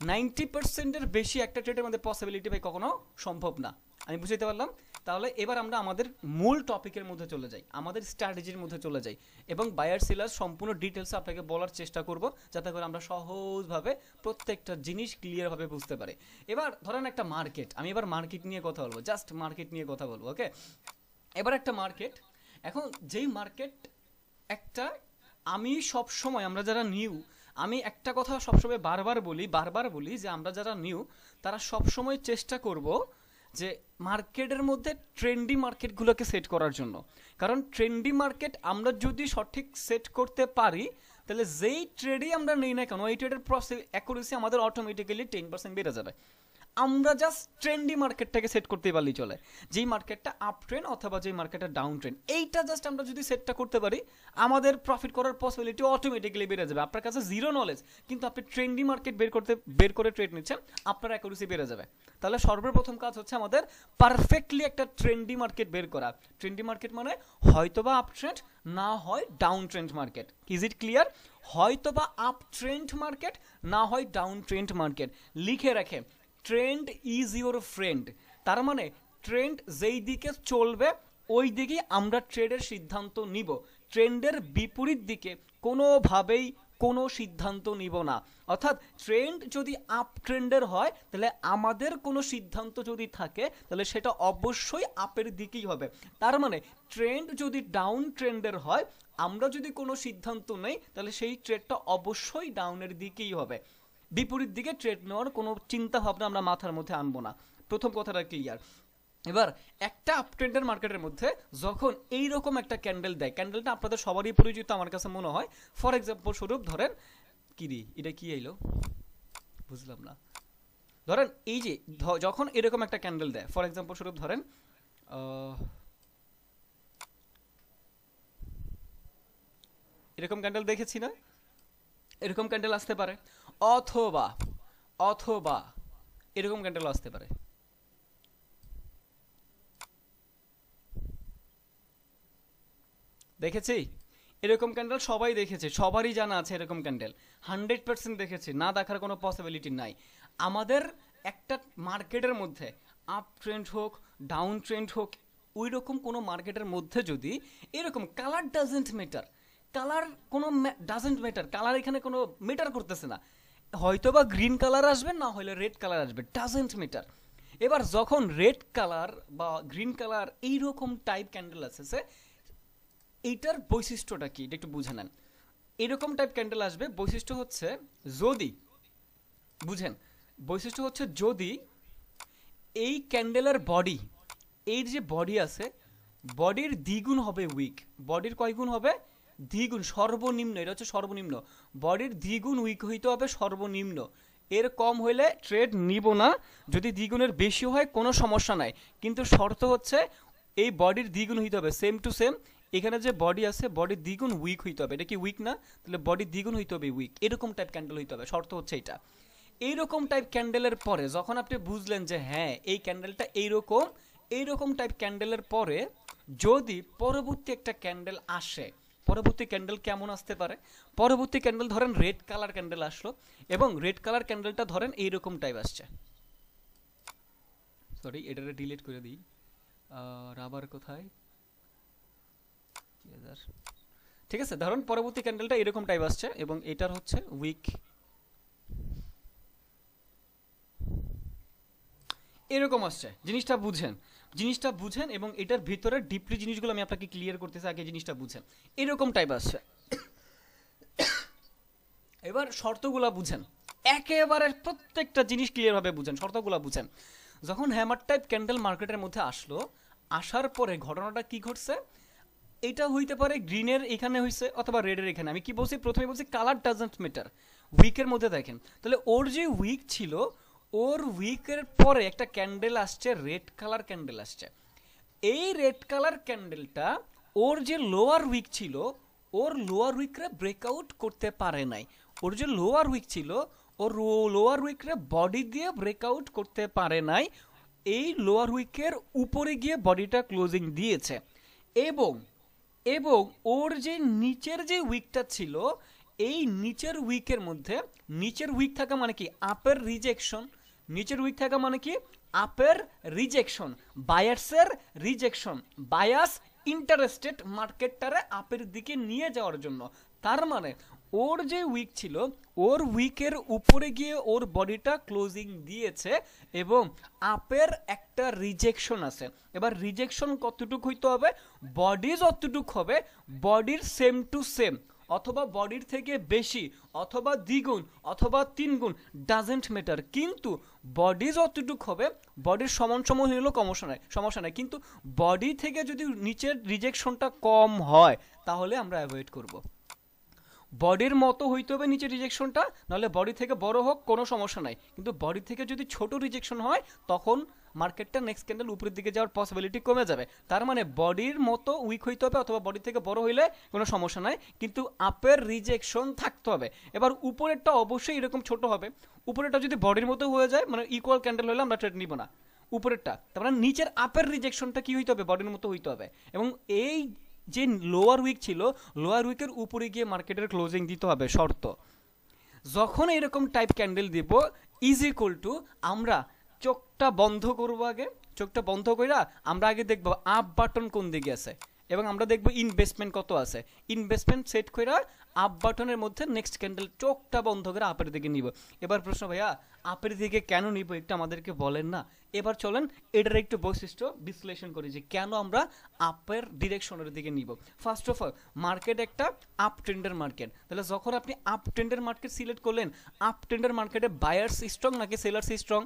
90%-এর বেশি একটা ট্রেডের মধ্যে পসিবিলিটি ভাই কখনো সম্ভব না। আমি বুঝতে পারলাম। তাহলে এবার আমরা আমাদের মূল টপিকের মধ্যে চলে যাই, আমাদের স্ট্র্যাটেজির মধ্যে চলে যাই, এবং বায়ার সেলার সম্পূর্ণ ডিটেলসে আপনাকে বলার চেষ্টা করব, যাতে করে আমরা সহজভাবে প্রত্যেকটা জিনিস ক্লিয়ারভাবে বুঝতে পারি। এবার ধরেন একটা মার্কেট, আমি এবার মার্কেট নিয়ে কথা বলবো, জাস্ট মার্কেট নিয়ে কথা বলবো, ওকে? এবার একটা মার্কেট, এখন যেই মার্কেট একটা, আমি সব সময়, আমরা যারা নিউ, আমি একটা কথা সবসময় বারবার বলি যে আমরা যারা নিউ তারা সবসময় চেষ্টা করব যে মার্কেটের মধ্যে ট্রেন্ডি মার্কেটগুলোকে সেট করার জন্য। কারণ ট্রেন্ডি মার্কেট আমরা যদি সঠিক সেট করতে পারি, তাহলে যেই ট্রেডই আমরা নিই না কেন, ওই ট্রেডের অ্যাকুরেসি আমাদের অটোমেটিক্যালি 10% বেড়ে যাবে। আমরা জাস্ট ট্রেন্ডি মার্কেটটাকে সেট করতেই পারলেই চলে, যেই মার্কেটটা আপ ট্রেন্ড অথবা যেই মার্কেটটা ডাউন ট্রেন্ড, এইটা জাস্ট আমরা যদি সেটটা করতে পারি, আমাদের প্রফিট করার পসিবিলিটি অটোমেটিক্যালি বেড়ে যাবে। আপনার কাছে জিরো নলেজ, কিন্তু আপনি ট্রেন্ডি মার্কেট বের করে ট্রেড নিচ্ছেন, আপনার অ্যাকুরেসি বেড়ে যাবে। তাহলে সর্বপ্রথম কাজ হচ্ছে আমাদের পারফেক্টলি একটা ট্রেন্ডি মার্কেট বের করা। ট্রেন্ডি মার্কেট মানে হয়তোবা আপ ট্রেন্ড, না হয় down trend market. Is it clear? হয়তোবা আপ ট্রেন্ড মার্কেট, না হয় ডাউন ট্রেন্ড মার্কেট। লিখে রাখে, ট্রেন্ড ইজ ইউর ফ্রেন্ড। তার মানে ট্রেন্ড যেই দিকে চলবে ওই দিকেই আমরা ট্রেডের সিদ্ধান্ত নিব, ট্রেন্ডের বিপরীত দিকে কোনোভাবেই কোনো সিদ্ধান্ত নিব না। অর্থাৎ ট্রেন্ড যদি আপ ট্রেন্ডের হয়, তাহলে আমাদের কোনো সিদ্ধান্ত যদি থাকে, তাহলে সেটা অবশ্যই আপের দিকেই হবে। তার মানে ট্রেন্ড যদি ডাউন ট্রেন্ডের হয়, আমরা যদি কোনো সিদ্ধান্ত নেই, তাহলে সেই ট্রেডটা অবশ্যই ডাউনের দিকেই হবে। বিপরীত দিকে ট্রেড নেওয়ার কোনো চিন্তা ভাবনা আমরা মাথার মধ্যে আনবো না। প্রথম কথাটা ক্লিয়ার। এবার একটা আপ ট্রেন্ডের মার্কেটের মধ্যে যখন এইরকম একটা ক্যান্ডেল দেয়, ক্যান্ডেলটা আপনাদের সবারই পরিচিত আমার কাছে মনে হয়। ফর এক্সাম্পল স্বরূপ ধরেন, কিরি এটা কি এলো বুঝলাম না। ধরেন এই যে যখন এরকম একটা ক্যান্ডেল দেয়, ফর এক্সাম্পল স্বরূপ ধরেন এরকম ক্যান্ডেল দেখেছি না, এরকম ক্যান্ডেল আসতে পারে, অথবা অথবা এরকম ক্যান্ডেল আসতে পারে। দেখেছি এরকম ক্যান্ডেল, সবাই দেখেছে, সবারই জানা আছে এরকম ক্যান্ডেল, 100% দেখেছি, না দেখার কোনো পসিবিলিটি নাই। আমাদের একটা মার্কেটের মধ্যে আপ ট্রেন্ড হোক ডাউন ট্রেন্ড হোক, ওই রকম কোনো মার্কেটের মধ্যে যদি এরকম কালার ডাজেন্ট ম্যাটার, কালার কোনো ডাজেন্ট ম্যাটার, কালার এখানে কোনো ম্যাটার করতেছে না, হয়তোবা গ্রিন কালার আসবে, না হলে রেড কালার আসবে, ডাজেন্ট ম্যাটার। এবার যখন রেড কালার বা গ্রিন কালার এইরকম টাইপ ক্যান্ডেল আসছে, এইটার বৈশিষ্ট্যটা কি এটা একটু বুঝে নেন। এরকম টাইপ ক্যান্ডেল আসবে, বৈশিষ্ট্য হচ্ছে যদি, বুঝেন, বৈশিষ্ট্য হচ্ছে যদি এই ক্যান্ডেলের বডি, এই যে বডি আছে, বডির দ্বিগুণ হবে উইক। বডির কয় গুণ হবে? দ্বিগুণ, সর্বনিম্ন, এটা হচ্ছে সর্বনিম্ন। বডির দ্বিগুণ উইক হইতে হবে সর্বনিম্ন, এর কম হইলে ট্রেড নিব না। যদি দ্বিগুণের বেশি হয় কোনো সমস্যা নাই, কিন্তু শর্ত হচ্ছে এই বডির দ্বিগুণ হইতে হবে। সেম টু সেম এখানে যে বডি আছে, বডির দ্বিগুণ উইক হইতে হবে। এটা কি উইক না? তাহলে বডির দ্বিগুণ হইতে হবে উইক, এরকম টাইপ ক্যান্ডেল হইতে হবে, শর্ত হচ্ছে এটা। এইরকম টাইপ ক্যান্ডেলের পরে যখন আপনি বুঝলেন যে হ্যাঁ এই ক্যান্ডেলটা এইরকম, এইরকম টাইপ ক্যান্ডেলের পরে যদি পরবর্তী একটা ক্যান্ডেল আসে, পরবর্তী ক্যান্ডেল কেমন আসতে পারে? পরবর্তী ক্যান্ডেল ধরেন রেড কালার ক্যান্ডেল আসলো, এবং রেড কালার ক্যান্ডেলটা ধরেন এইরকম টাইপ আসছে, সরি এটারে ডিলিট করে দিই, রাবার কোথায়, ঠিক আছে, ধরুন পরবর্তী ক্যান্ডেলটা এরকম টাইপ আসছে এবং এটার হচ্ছে উইক এরকম আসছে। জিনিসটা বুঝেন এবং এটার ভিতরে ডিপলি জিনিসগুলো আমি আপনাকে ক্লিয়ার করতেছি, আগে জিনিসটা বুঝেন। এরকম টাইপ আসছে, এবার শর্তগুলা বুঝেন, একেবারে প্রত্যেকটা জিনিস ক্লিয়ার ভাবে বুঝেন, শর্তগুলা বুঝেন। যখন হ্যামার টাইপ ক্যান্ডেল মার্কেটের মধ্যে আসলো, আসার পরে ঘটনাটা কি ঘটছে, এটা হইতে পারে গ্রিনের এখানে হইছে অথবা রেডের এখানে। আমি কি বলছি, প্রথমে বলছি কালার ডাজন্ট ম্যাটার। উইকের মধ্যে দেখেন, তাহলে ওর যে উইক ছিল, ওর উইকের পরে একটা ক্যান্ডেল আসছে, রেড কালার ক্যান্ডেল আসছে। এই রেড কালার ক্যান্ডেলটা ওর যে লোয়ার উইক ছিল, ওর লোয়ার উইকরে ব্রেকআউট করতে পারে নাই। ওর যে লোয়ার উইক ছিল, ওর লোয়ার উইকরে বডি দিয়ে ব্রেকআউট করতে পারে নাই। এই লোয়ার উইকের উপরে গিয়ে বডিটা ক্লোজিং দিয়েছে এবং এবং ওর যে নিচের যে উইকটা ছিল, এই নিচের উইকের মধ্যে, নিচের উইক থাকা মানে কি আপের রিজেকশন, নিচের উইক থাকা মানে কি আপের রিজেকশন, বায়ার্সের রিজেকশন, বায়াস ইন্টারেস্টেড মার্কেটটারে আপের দিকে নিয়ে যাওয়ার জন্য। তার মানে ওর যে উইক ছিল, ওর উইকের উপরে গিয়ে ওর বডিটা ক্লোজিং দিয়েছে এবং আপের একটা রিজেকশন আছে। এবার রিজেকশন কতটুকু হইতে হবে, বডি যতটুকু হবে, বডির সেম টু সেম অথবা বডির থেকে বেশি অথবা দ্বিগুণ অথবা তিনগুণ, ডাজেন্ট ম্যাটার, কিন্তু বডি যতটুকু হবে, বডির সমান সমান হলেও সমস্যা নাই, কিন্তু বডি থেকে যদি নিচের রিজেকশনটা কম হয় তাহলে আমরা অ্যাভয়েড করব। বডির মতো হইতে হবে নিচের রিজেকশনটা, নাহলে বডি থেকে বড় হোক কোনো সমস্যা নাই, কিন্তু বডি থেকে যদি ছোট রিজেকশন হয় তখন মার্কেটটা নেক্সট ক্যান্ডেল উপরের দিকে যাওয়ার পসিবিলিটি কমে যাবে। তার মানে বডির মতো উইক হইতে হবে অথবা বডি থেকে বড় হইলে কোনো সমস্যা নাই, কিন্তু আপের রিজেকশন থাকতে হবে। এবার উপরেরটা অবশ্যই এরকম ছোট হবে, উপরেরটা যদি বডির মতো হয়ে যায় মানে ইকুয়াল ক্যান্ডেল হলে আমরা ট্রেড নিব না উপরেরটা। তার মানে নিচের আপের রিজেকশনটা কি হইতে হবে, বডির মতো হইতে হবে এবং এই যে লোয়ার উইক ছিল, লোয়ার উইকের উপরে গিয়ে মার্কেটের ক্লোজিং দিতে হবে শর্ত। যখন এরকম টাইপ ক্যান্ডেল দিব, ইজ ইকুয়াল টু আমরা চোখটা বন্ধ করবো, আগে চোখটা বন্ধ কইরা আমরা আগে দেখবো আপ বাটন কোন দিকে আছে এবং আমরা দেখবো ইনভেস্টমেন্ট কত আছে। ইনভেস্টমেন্ট সেট কইরা আপ বাটনের মধ্যে নেক্সট ক্যান্ডেল চোখটা বন্ধ করে আপের দিকে নিব। এবার প্রশ্ন, ভাইয়া আপের দিকে কেন নিব একটু আমাদেরকে বলেন না। এবার চলেন এটার একটু বৈশিষ্ট্য বিশ্লেষণ করি যে কেন আমরা আপের ডিরেকশনের দিকে নিব। ফার্স্ট অফ অল, মার্কেট একটা আপ ট্রেন্ডের মার্কেট, তাহলে যখন আপনি আপ ট্রেন্ডের মার্কেট সিলেক্ট করলেন, আপ ট্রেন্ডের মার্কেটে বায়ার্স স্ট্রং নাকি সেলার্স স্ট্রং?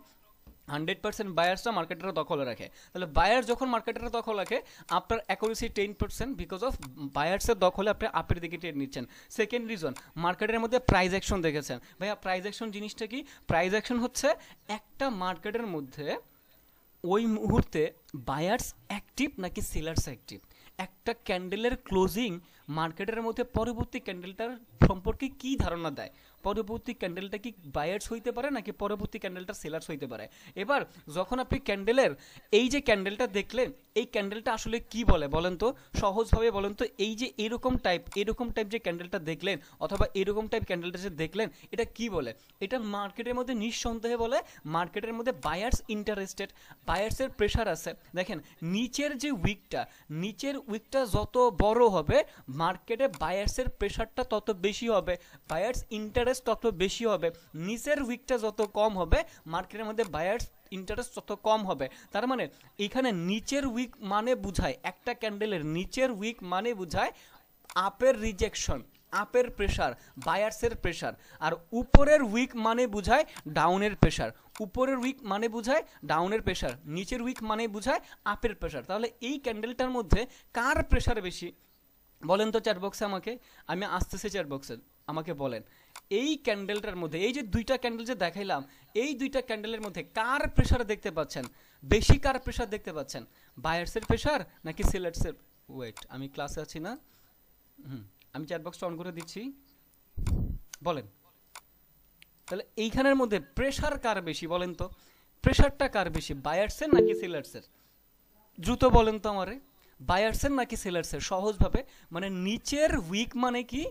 100% বায়ার্সরা মার্কেটটা দখলে রাখে। তাহলে বায়ার যখন মার্কেটটা দখল রাখে, আপনার অ্যাকুরেসি 10% বিকজ অফ বায়ার্সের দখলে আপনি আপের দিকে ট্রেড নিচ্ছেন। সেকেন্ড রিজন, মার্কেটের মধ্যে প্রাইস অ্যাকশন দেখেছেন। ভাইয়া প্রাইস অ্যাকশন জিনিসটা কি? প্রাইস অ্যাকশন হচ্ছে একটা মার্কেটের মধ্যে ওই মুহূর্তে বায়ার্স অ্যাক্টিভ নাকি সেলার্স অ্যাক্টিভ। একটা ক্যান্ডেলের ক্লোজিং মার্কেটের মধ্যে পরবর্তী ক্যান্ডেলটার সম্পর্কে কি ধারণা দেয়, পরবর্তী ক্যান্ডেলটা কি বায়ার্স হইতে পারে নাকি পরবর্তী ক্যান্ডেলটা সেলার্স হইতে পারে। এবার যখন আপনি ক্যান্ডেলের এই যে ক্যান্ডেলটা দেখলেন, এই ক্যান্ডেলটা আসলে কি বলে বলেন তো, সহজভাবে বলেন তো, এই যে এরকম টাইপ যে ক্যান্ডেলটা দেখলেন অথবা এরকম টাইপ ক্যান্ডেলটা যে দেখলেন, এটা কি বলে? এটা মার্কেটের মধ্যে নিঃসন্দেহে বলে মার্কেটের মধ্যে বায়ার্স ইন্টারেস্টেড, বায়ার্সের প্রেশার আছে। দেখেন নিচের যে উইকটা যত বড় হবে, মার্কেটে বায়ার্সের প্রেশারটা তত বেশি হবে, বায়ার্স ইন্টারেস্ট তত বেশি হবে। নিচের উইকটা যত কম হবে, মার্কেটের মধ্যে বায়ার্স ইন্টারেস্ট তত কম হবে। তার মানে এখানে নিচের উইক মানে বুঝায়, একটা ক্যান্ডেলের নিচের উইক মানে বুঝায় আপের রিজেকশন, আপের প্রেশার, বায়ার্সের প্রেশার। আর উপরের উইক মানে বুঝায় ডাউনের প্রেশার, উপরের উইক মানে বুঝায় ডাউনের প্রেশার, নিচের উইক মানে বুঝায় আপের প্রেশার। তাহলে এই ক্যান্ডেলটার মধ্যে কার প্রেশার বেশি বলেন তো চ্যাট বক্সে আমাকে, আমি আসতেছি চ্যাট বক্সে, আমাকে বলেন এই ক্যান্ডেলটার মধ্যে, এই যে দুইটা ক্যান্ডেল যে দেখাইলাম, এই দুইটা ক্যান্ডেলের মধ্যে কার প্রেশার দেখতে পাচ্ছেন বেশি, কার প্রেশার দেখতে পাচ্ছেন, বায়ার্সের প্রেশার নাকি সেলার্সের? ওয়েট, আমি ক্লাসে আছি না, আমি চ্যাট বক্সটা অন করে দিচ্ছি, বলেন তাহলে এইখানের মধ্যে প্রেশার কার বেশি বলেন তো, প্রেশারটা কার বেশি, বায়ার্সের নাকি সেলার্সের? দ্রুত বলেন তো আমারে, বায়ার্সের নাকি সেলার্সের? সহজভাবে মানে নিচের উইক মানে কি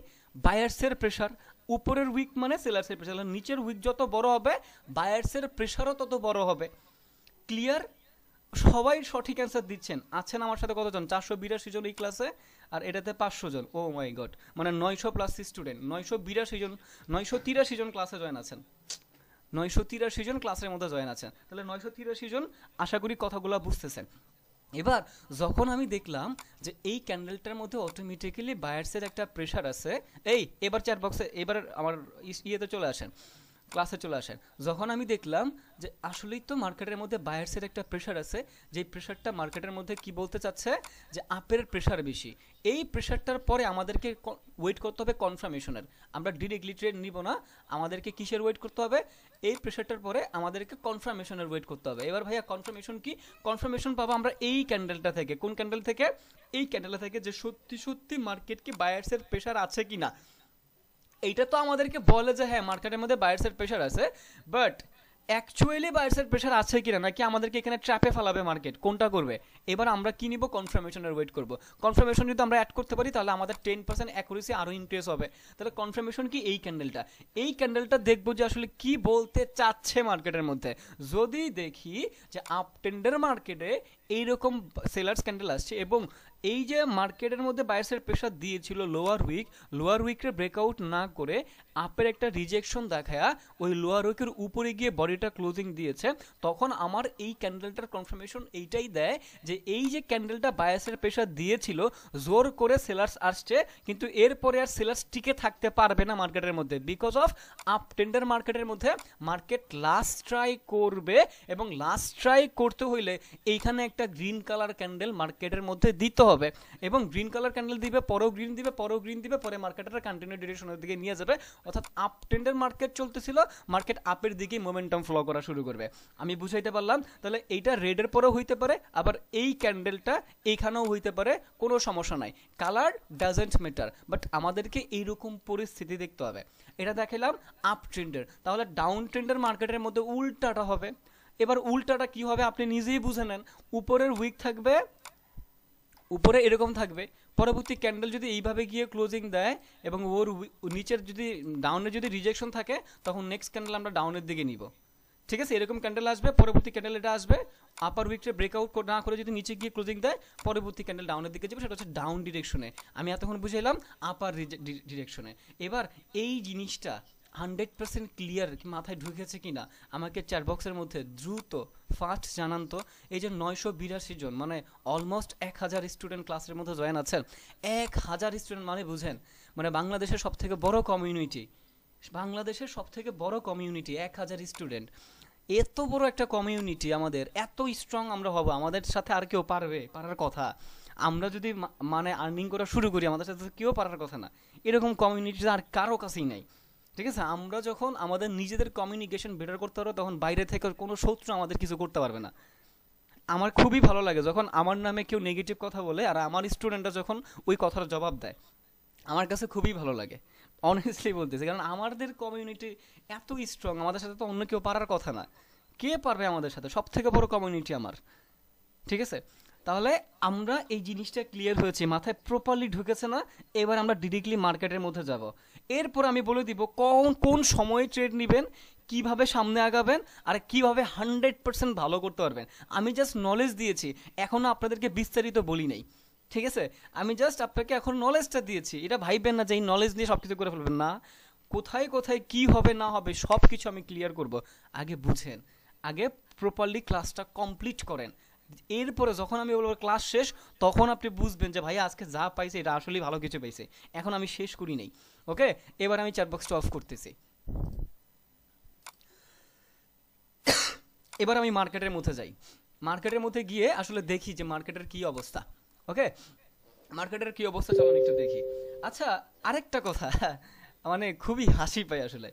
বায়ার্সের প্রেশার, উপরের উইক মানে সেলার্সের প্রেশার। নিচের উইক যত বড় হবে, বায়ার্সের প্রেশারও তত বড় হবে। ক্লিয়ার? সবাই সঠিক অ্যান্সার দিচ্ছেন, আছেন আমার সাথে কতজন? 482 জন এই ক্লাসে। আর এটাতে 500 জন। ও মাই গড, মানে 900+ স্টুডেন্ট, 982 জন, 983 জন ক্লাসে জয়েন আছেন। 983 জন ক্লাসের মধ্যে জয়েন আছেন, তাহলে 983 জন আশা করি কথাগুলো বুঝতেছেন। এবার যখন আমি দেখলাম যে এই ক্যান্ডেলটার মধ্যে অটোমেটিক্যালি বায়ার্সের একটা প্রেশার আছে, এবার চ্যাট বক্সে, এবার আমার ইয়েতে চলে আসেন, ক্লাসে চলে আসেন। যখন আমি দেখলাম যে আসলেই তো মার্কেটের মধ্যে বায়ার্সের একটা প্রেশার আছে, যে প্রেশারটা মার্কেটের মধ্যে কি বলতে চাচ্ছে, যে আপের প্রেশার বেশি। এই প্রেশারটার পরে আমাদেরকে ওয়েট করতে হবে কনফার্মেশনের। আমরা ডিরেক্টলি ট্রেড নিব না, আমাদেরকে কিসের ওয়েট করতে হবে, এই প্রেশারটার পরে আমাদেরকে কনফার্মেশনের ওয়েট করতে হবে। এবার ভাইয়া কনফার্মেশন কি? কনফার্মেশন পাবো আমরা এই ক্যান্ডেলটা থেকে। কোন ক্যান্ডেল থেকে? এই ক্যান্ডেলটা থেকে, যে সত্যি সত্যি মার্কেট কি বায়ার্সের প্রেশার আছে কিনা। এইটা তো আমাদেরকে বলে যে হ্যাঁ মার্কেটের মধ্যে বায়ার্সের প্রেশার আছে, বাট অ্যাকচুয়ালি বায়ার্সের প্রেশার আছে কিনা, নাকি আমাদেরকে এখানে ট্র্যাপে ফেলাবে মার্কেট, কোনটা করবে? এবার আমরা কি নিব? কনফার্মেশনের ওয়েট করব। কনফার্মেশন যদি আমরা অ্যাড করতে পারি তাহলে আমাদের 10% অ্যাকুরেসি আরও ইনক্রিজ হবে। তাহলে কনফার্মেশন কি? এই ক্যান্ডেলটা। এই ক্যান্ডেলটা দেখবো যে আসলে কি বলতে চাচ্ছে মার্কেটের মধ্যে। যদি দেখি যে আপ ট্রেন্ডের মার্কেটে এইরকম সেলার্স ক্যান্ডেল আসছে, এবং এই যে মার্কেটের মধ্যে বায়ার্সের প্রেশার দিয়েছিল লোয়ার উইকের ব্রেকআউট না করে আপের একটা রিজেকশন দেখায়া ওই লোয়ার উইকের উপরে গিয়ে বডিটা ক্লোজিং দিয়েছে, তখন আমার এই ক্যান্ডেলটার কনফার্মেশন এইটাই দেয় যে এই যে ক্যান্ডেলটা বায়ার্সের প্রেশার দিয়েছিল, জোর করে সেলার্স আসছে, কিন্তু এরপরে আর সেলার্স টিকে থাকতে পারবে না মার্কেটের মধ্যে, বিকজ অফ আপ ট্রেন্ডের মার্কেটের মধ্যে মার্কেট লাস্ট ট্রাই করবে, এবং লাস্ট ট্রাই করতে হইলে এইখানে একটা গ্রিন কালার ক্যান্ডেল মার্কেটের মধ্যে দিতে হবে, এবং গ্রিন কালার ক্যান্ডেল দিবে, পরেও গ্রিন দিবে, পরেও গ্রিন দিবে, পরে মার্কেটের কন্টিনিউ ডিরেকশনের দিকে নিয়ে যাবে। অর্থাৎ আপ ট্রেন্ডের মার্কেট চলতেছিল, মার্কেট আপের দিকে মোমেন্টাম ফ্লো করা শুরু করবে। আমি বুঝাইতে পারলাম? তাহলে এইটা রেডের পরেও হইতে পারে, আবার এই ক্যান্ডেলটা এইখানেও হইতে পারে, কোনো সমস্যা নাই, কালার ডাজেন্ট ম্যাটার, বাট আমাদেরকে এইরকম পরিস্থিতি দেখতে হবে। এটা দেখালাম আপ ট্রেন্ডের। তাহলে ডাউন ট্রেন্ডের মার্কেটের মধ্যে উল্টাটা হবে। এবার উল্টাটা কি হবে আপনি নিজেই বুঝে নেন। উপরের উইক থাকবে, উপরে এরকম থাকবে, পরবর্তী ক্যান্ডেল যদি এইভাবে গিয়ে ক্লোজিং দেয় এবং ওর নিচের যদি ডাউনের যদি রিজেকশন থাকে, তখন নেক্সট ক্যান্ডেল আমরা ডাউনের দিকে নিব। ঠিক আছে, এরকম ক্যান্ডেল আসবে, পরবর্তী ক্যান্ডেল এটা আসবে, আপার উইকটা ব্রেকআউট না করে যদি নিচে গিয়ে ক্লোজিং দেয়, পরবর্তী ক্যান্ডেল ডাউনের দিকে যাবে, সেটা হচ্ছে ডাউন ডিরেকশনে। আমি এতক্ষণ বুঝাইলাম আপার ডিরেকশনে। এবার এই জিনিসটা 100% ক্লিয়ার মাথায় ঢুকেছে কিনা আমাকে চ্যাট বক্সের মধ্যে দ্রুত ফাস্ট জানান তো। এই যে 982 জন, মানে অলমোস্ট 1000 স্টুডেন্ট ক্লাসের মধ্যে জয়েন আছেন। 1000 স্টুডেন্ট মানে বুঝেন, মানে বাংলাদেশের সব থেকে বড় কমিউনিটি, বাংলাদেশের সব থেকে বড় কমিউনিটি 1000 স্টুডেন্ট। এত বড় একটা কমিউনিটি আমাদের, এত স্ট্রং আমরা হব, আমাদের সাথে আর কেউ পারবে? পারার কথা। আমরা যদি মানে আর্নিং করা শুরু করি, আমাদের সাথে কেউ পারার কথা না। এরকম কমিউনিটি আর কারো কাছেই নাই। ঠিক আছে, আমরা যখন আমাদের নিজেদের কমিউনিকেশন বেটার করতে পারবো, তখন বাইরে থেকে কোনো শত্রু আমাদের কিছু করতে পারবে না। আমার খুবই ভালো লাগে যখন আমার নামে কেউ নেগেটিভ কথা বলে আর আমার স্টুডেন্টরা যখন ওই কথার জবাব দেয়, আমার কাছে খুবই ভালো লাগে, অনেস্টলি বলতেছি। কারণ আমাদের কমিউনিটি এত স্ট্রং, আমাদের সাথে তো অন্য কেউ পারার কথা না। কে পারবে আমাদের সাথে? সব থেকে বড় কমিউনিটি আমার। ঠিক আছে, তাহলে আমরা এই জিনিসটা ক্লিয়ার হয়েছে, মাথায় প্রপারলি ঢুকেছে না? এবার আমরা ডিরেক্টলি মার্কেটের মধ্যে যাব। এরপর আমি বলে দিব কোন কোন সময়ে ট্রেড নেবেন, কিভাবে সামনে আগাবেন, আর কিভাবে 100% ভালো করতে পারবেন। আমি জাস্ট নলেজ দিয়েছি, এখনো আপনাদেরকে বিস্তারিত বলি নাই। ঠিক আছে, আমি জাস্ট আপনাকে এখন নলেজটা দিয়েছি। এটা ভাইবেন না যে এই নলেজ নিয়ে সব কিছু করে ফেলবেন না। কোথায় কোথায় কি হবে না হবে সব কিছু আমি ক্লিয়ার করব। আগে বুঝেন, আগে প্রপারলি ক্লাসটা কমপ্লিট করেন। এরপরে যখন আমি বলবো ক্লাস শেষ, তখন আপনি বুঝবেন যে ভাইয়া আজকে যা পাইছে এটা আসলেই ভালো কিছু পাইছে। এখন আমি শেষ করি নাই। ওকে, এবার আমি চ্যাট বক্সটা অফ করতেছি। এবার আমি মার্কেটের মধ্যে যাই। মার্কেটের মধ্যে গিয়ে আসলে দেখি যে মার্কেটের কি অবস্থা। ওকে, মার্কেটের কি অবস্থা চলুন একটু দেখি। আচ্ছা, আরেকটা কথা, মানে খুবই হাসি পাই আসলে,